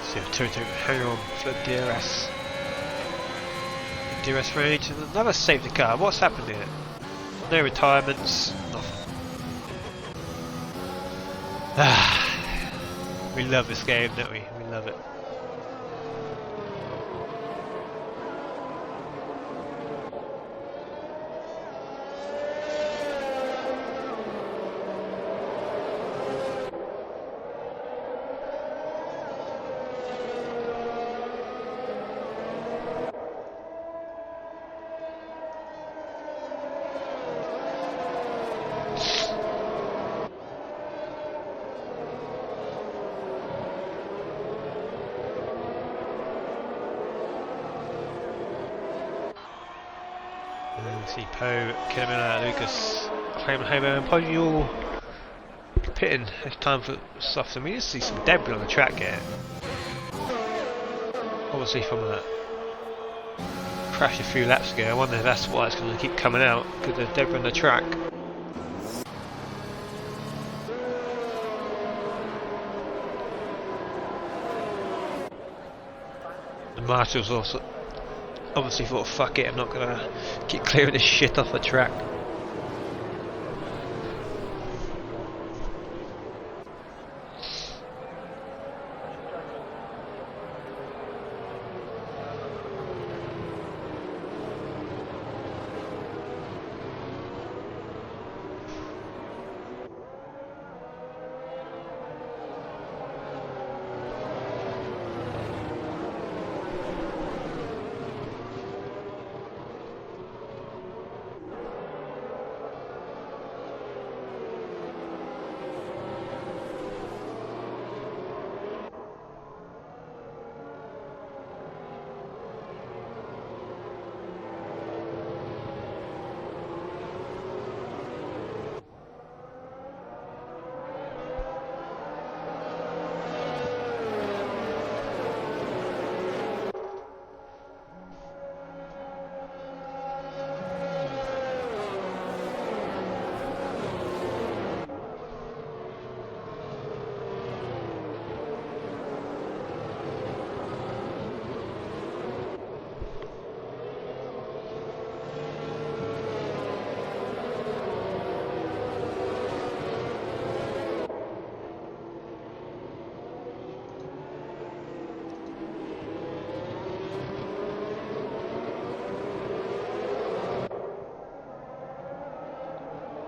See if Toto can hang on for DRS. DRS range and another safety car. What's happened here? No retirements, nothing. We love this game, don't we? We love it. See Poe, Killamilla, Lucas, Clayman, Homer, and probably all pitting. It's time for stuff. We need to see some debris on the track here. Obviously, from a crash a few laps ago, I wonder if that's why it's going to keep coming out, because there's debris on the track. The marshals also obviously thought, fuck it, I'm not gonna keep clearing this shit off the track.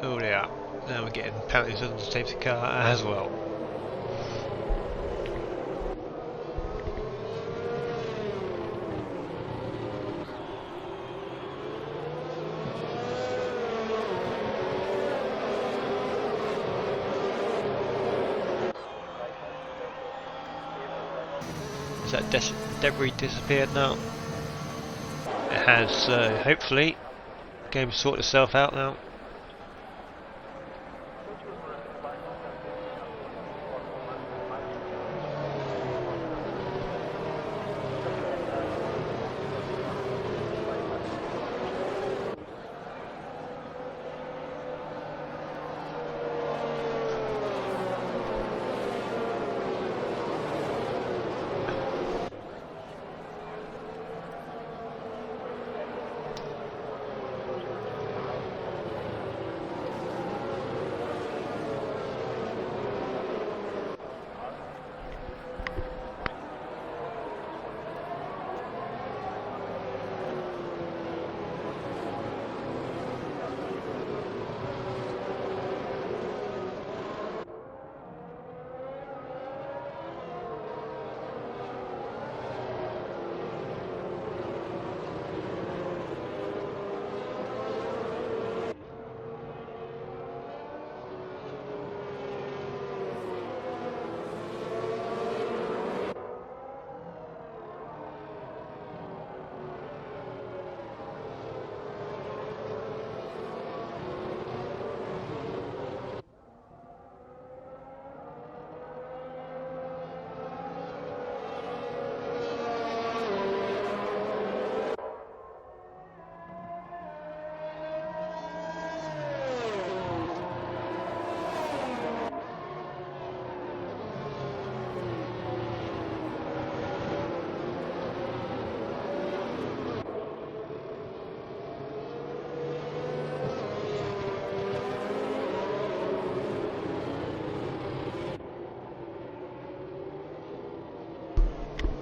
Oh yeah, now we're getting penalties on the safety car as well. Has that debris disappeared now? It has, so hopefully the game sorted itself out now.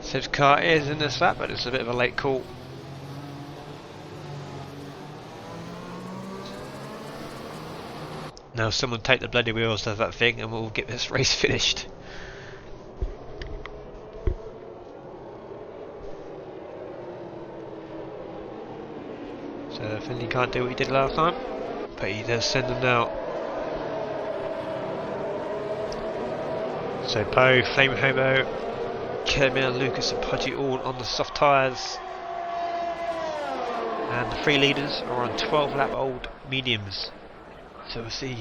Safety car is in this lap, but it's a bit of a late call. Now someone take the bloody wheels of that thing and we'll get this race finished. So Finley can't do what he did last time, but he does send them now. So Poe, Flame Hobo, Kermel, Lucas and Pudgy all on the soft tyres. And the three leaders are on 12 lap old mediums. So we'll see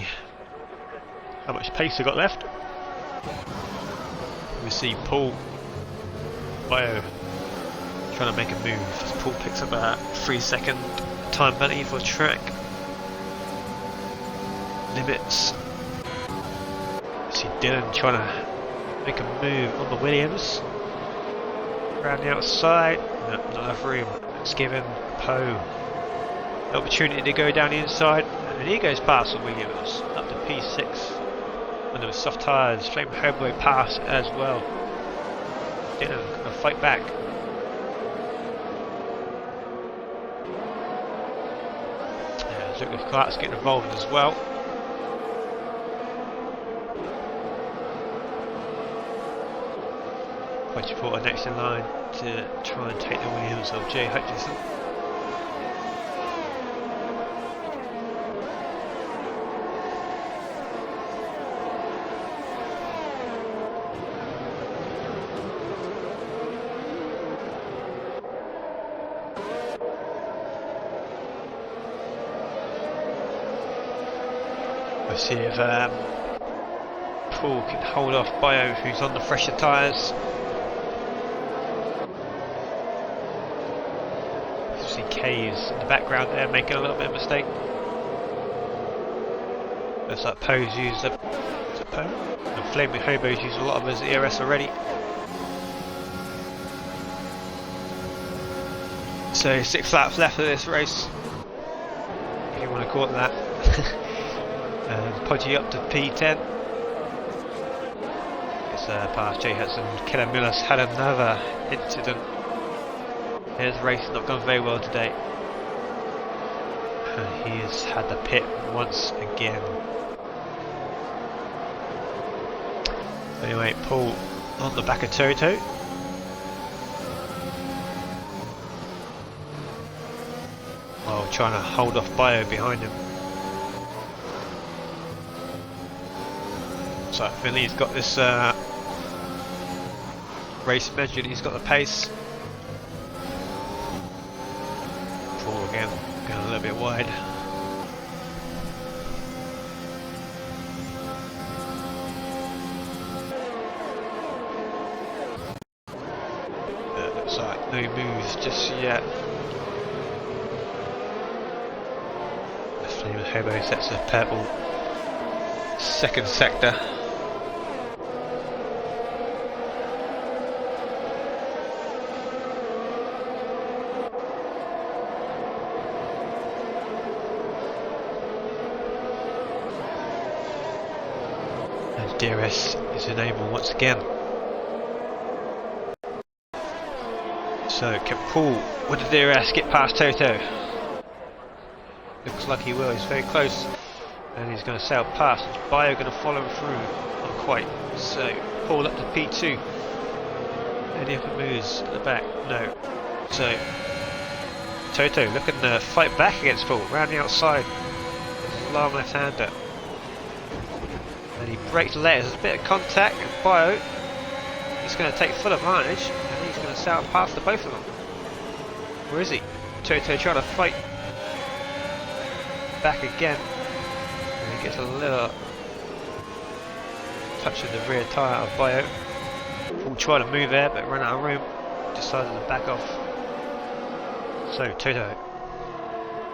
how much pace they've got left. We see Paul Bio trying to make a move as Paul picks up a 3-second time penalty for track limits. We see Dylan trying to make a move on the Williams. Around the outside, no, not enough room. It's given Poe the opportunity to go down the inside, and he goes past the Williams up to P6 under the soft tyres. Flame Hobo pass as well. Dylan gonna fight back. Yeah, Lucas Clark's getting involved as well. Are next in line to try and take the Williams of Jay Hutchinson. We'll see if Paul can hold off Bio, who's on the fresher tyres. K's in the background there making a little bit of a mistake. Looks like Poe's used a Poe? And Flaming Hobo's used a lot of his ERS already. So 6 laps left of this race, if you want to call it that. Podgy up to P10. It's past Jay Hudson. Keller Miller's had another incident. His race has not gone very well today. And he has had the pit once again. Anyway, Paul on the back of Toto. While trying to hold off Bio behind him. So Finley's got this race measured, he's got the pace. Paul again, going a little bit wide. Looks like no moves just yet. Flame Hobo sets a purple second sector. And DRS is enabled once again. So can Paul with the DRS get past Toto? Looks like he will, he's very close and he's going to sail past. Is Bio going to follow him through? Not quite. So Paul up to P2. Any upper moves at the back? No. So Toto looking to fight back against Paul, round the outside. Long left hander. And he breaks the letters, there's a bit of contact and Bio is going to take full advantage and he's going to sail past the both of them. Where is he? Toto trying to fight back again, and he gets a little touch of the rear tyre of Bio. Paul tried to move there but ran out of room, decided to back off. So Toto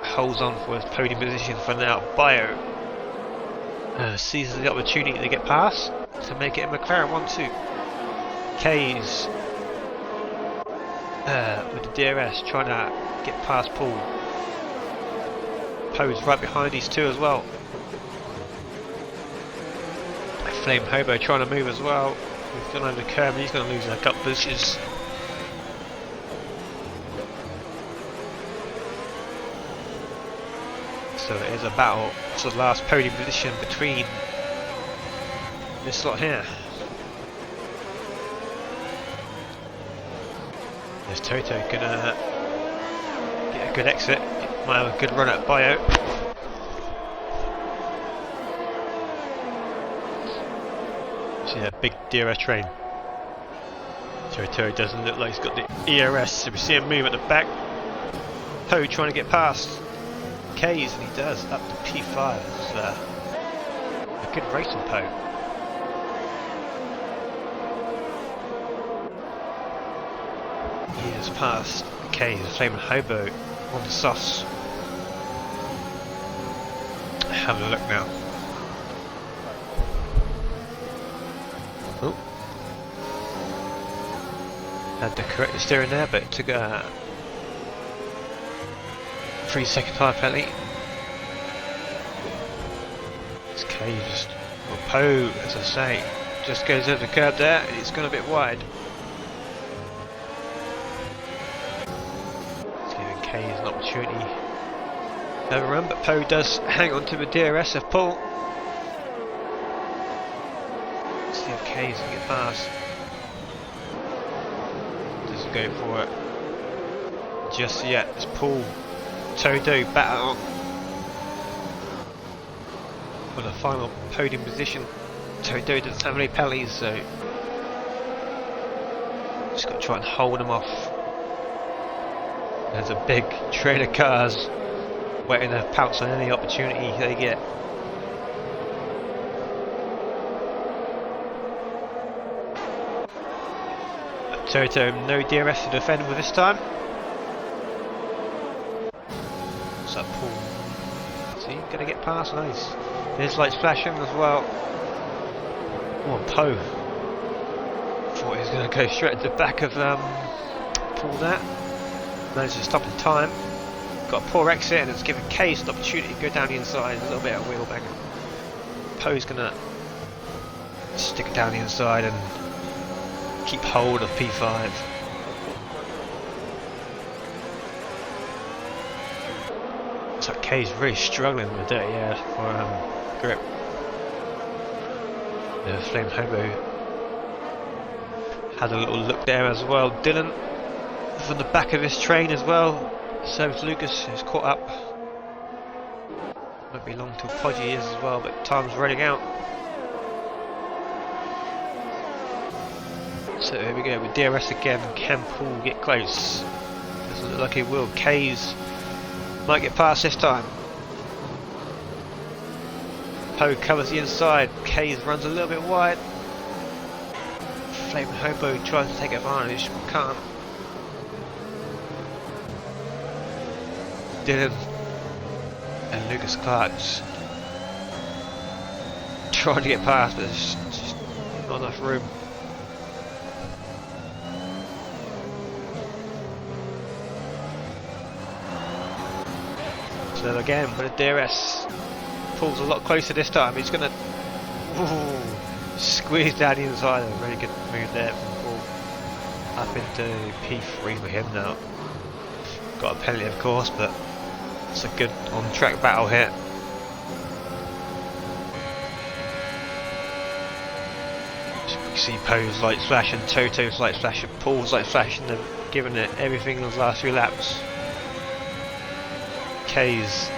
holds on for his podium position for now. Bio seizes the opportunity to get past to make it a McLaren 1-2. K's with the DRS trying to get past Paul. Poe's right behind these two as well. Flame Hobo trying to move as well. He's gone over the curb and he's going to lose a couple positions. So it is a battle for the last podium position between this lot here. There's Toto gonna get a good exit. Might have a good run at Bio. See that big DRS train. Toto doesn't look like he's got the ERS, so we see him move at the back. Poe trying to get past K's, and he does, up to P5. It's a good race on Poe. He has passed K's, Flaming Hobo on the softs. Having a look now. Oh. Had to correct the steering there, but it took a 3-second tyre penalty. It's K just, well, Poe, as I say, just goes over the curb there. It's gone a bit wide. It's giving K an opportunity. Never run, but Poe does hang on to the DRS of Paul. Let's see if K's can get past. Doesn't go for it just yet. It's Paul, Toto battle on for the final podium position. Toto doesn't have any penalties, so just got to try and hold him off. There's a big train of cars waiting to pounce on any opportunity they get. Toto, no DRS to defend with this time. What's up, Paul? See, gonna get past, nice. There's lights flashing as well. Oh, Poe. Thought he was gonna go straight at the back of Paul there. Managed to stop in time. Got a poor exit and it's given Case the opportunity to go down the inside. A little bit of wheel banging. Poe's gonna stick it down the inside and keep hold of P5. Looks like Kay's really struggling with it, yeah, for grip. The Flame Hobo had a little look there as well. Dylan from the back of his train as well. Serves Lucas, who's caught up. Won't be long till Podgy is as well, but time's running out. So here we go with DRS again. Can Paul get close? Doesn't look like he will. Kays might get past this time. Poe covers the inside. Kays runs a little bit wide. Flame Hobo tries to take advantage, but can't. Dylan and Lucas Clark's trying to get past, but there's just not enough room. So again, with the DRS, Paul's a lot closer this time. He's going to squeeze down the inside. A really good move there from Paul. Up into P3 for him now. Got a penalty, of course, but it's a good on-track battle here. You see Poe's light flash and Toto's light flash and Paul's light flash, and they've given it everything in those last few laps. Kays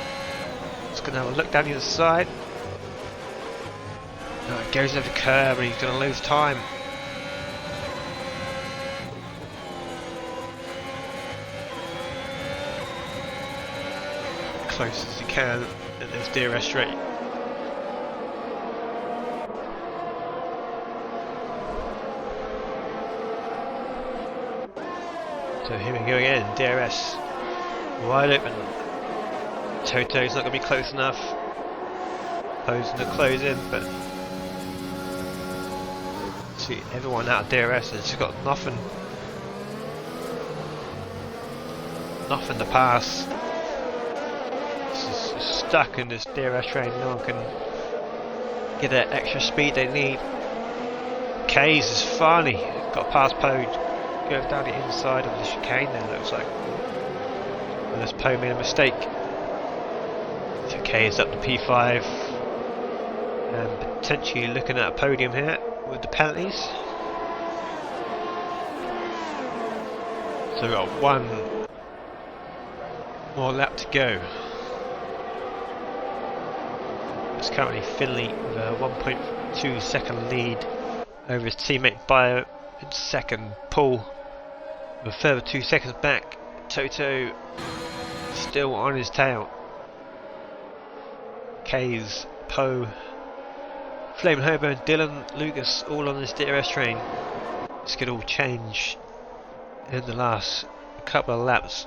is going to have a look down the other side. Goes over the curve and he's going to lose time. Close as he can at this DRS straight. So here we go again, DRS wide open. Toto's not going to be close enough. Poe's going to close in, but see everyone out of DRS has got nothing to pass. It's just stuck in this DRS train. No one can get that extra speed they need. Kays has finally got past Poe, goes down the inside of the chicane there, looks like. Unless Poe made a mistake. So Kays up to P5 and potentially looking at a podium here with the penalties. So we've got one more lap to go. It's currently Finley with a 1.2 second lead over his teammate Bio in second. Paul with a further 2 seconds back. Toto still on his tail. Kays, Poe, Flame Hobo, Dylan, Lucas all on this DRS train. This could all change in the last couple of laps.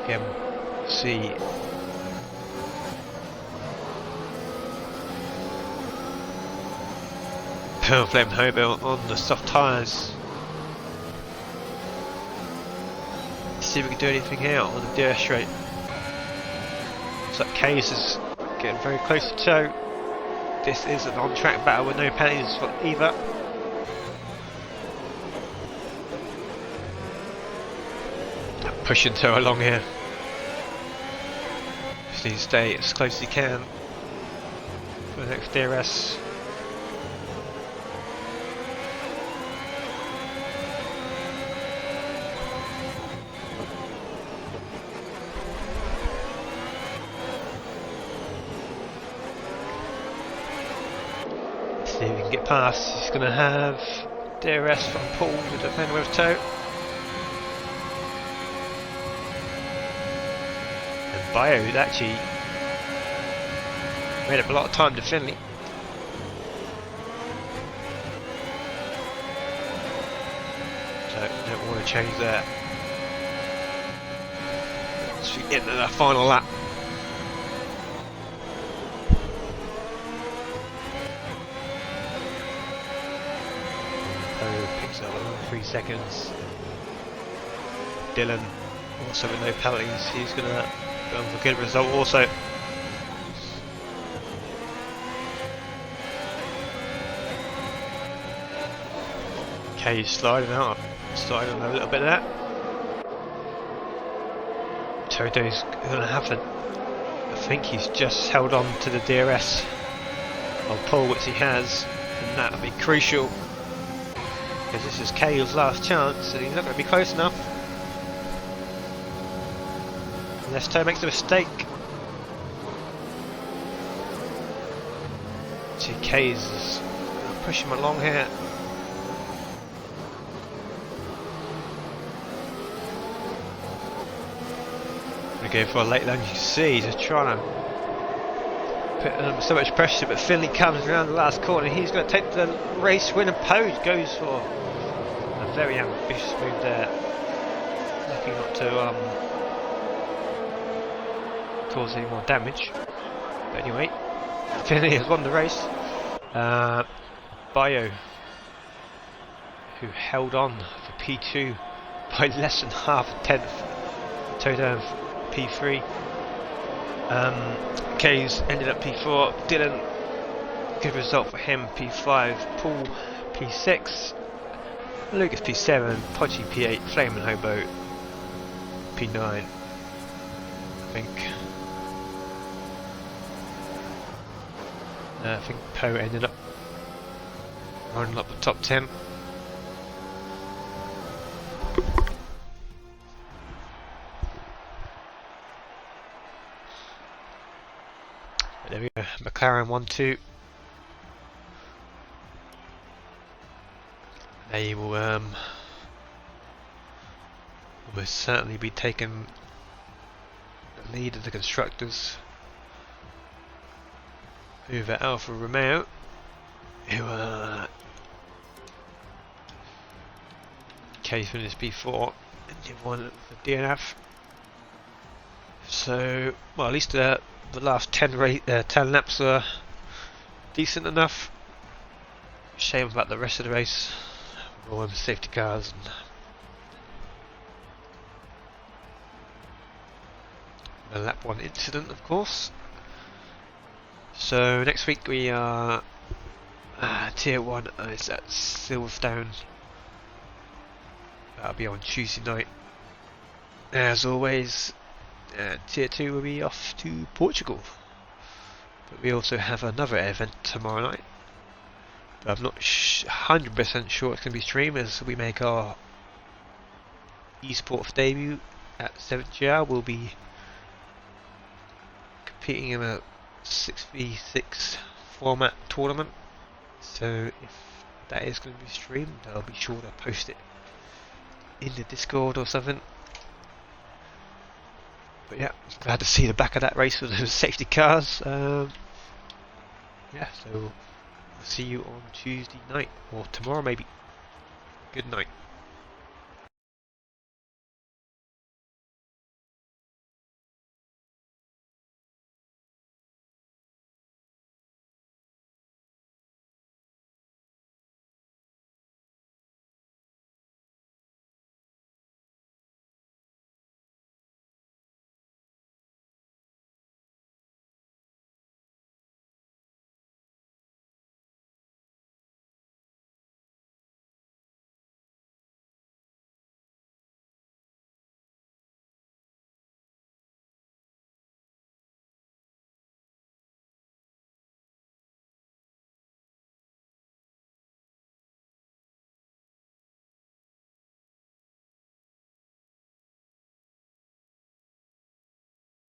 Again, see Flame Hobo on the soft tyres. See if we can do anything here on the DRS straight. Looks like Kays is getting very close to Toe. This is an on-track battle with no penalties for either. Pushing Toe along here. Just need to stay as close as he can for the next DRS. See if we can get past. He's going to have DRS from Paul with the defender with Toe. And Bio actually made up a lot of time to Finley. So don't want to change that. Let's get into the final lap. Picks up 3 seconds. Dylan also with no penalties, he's going to go for a good result also. Okay, sliding out, sliding on a little bit of that. Toto's going to have I think he's just held on to the DRS on pole, which he has, and that'll be crucial because this is Cale's last chance and he's not going to be close enough unless Toto makes a mistake. See, K's push him along here. Go for a late line. You can see he's just trying to put under so much pressure, but Finley comes around the last corner. He's going to take the race win, and Pogue goes for a very ambitious move there, looking not to cause any more damage. But anyway, Finley has won the race. Bio, who held on for P2 by less than half a tenth. Toto P3. K's ended up P4. Dylan, good result for him. P5. Paul P6. Lucas P7. Podgy P8. Flame and Hobo P9. I think Poe ended up running up the top 10. There we go, McLaren 1-2. They will almost certainly be taking the lead of the constructors over Alfa Romeo, who K finished P4 and did one for DNF. So, well, at least the last 10 laps were decent enough. Shame about the rest of the race, all them safety cars and the lap 1 incident, of course. So next week we are Tier 1 is at Silverstone. That'll be on Tuesday night. As always, Tier 2 will be off to Portugal. But we also have another event tomorrow night. But I'm not 100% sure it's going to be streamed as we make our esports debut at 7GR. We'll be competing in a 6v6 format tournament. So if that is going to be streamed, I'll be sure to post it in the Discord or something. But yeah, glad to see the back of that race with those safety cars. Yeah, so we'll see you on Tuesday night or tomorrow maybe. Good night.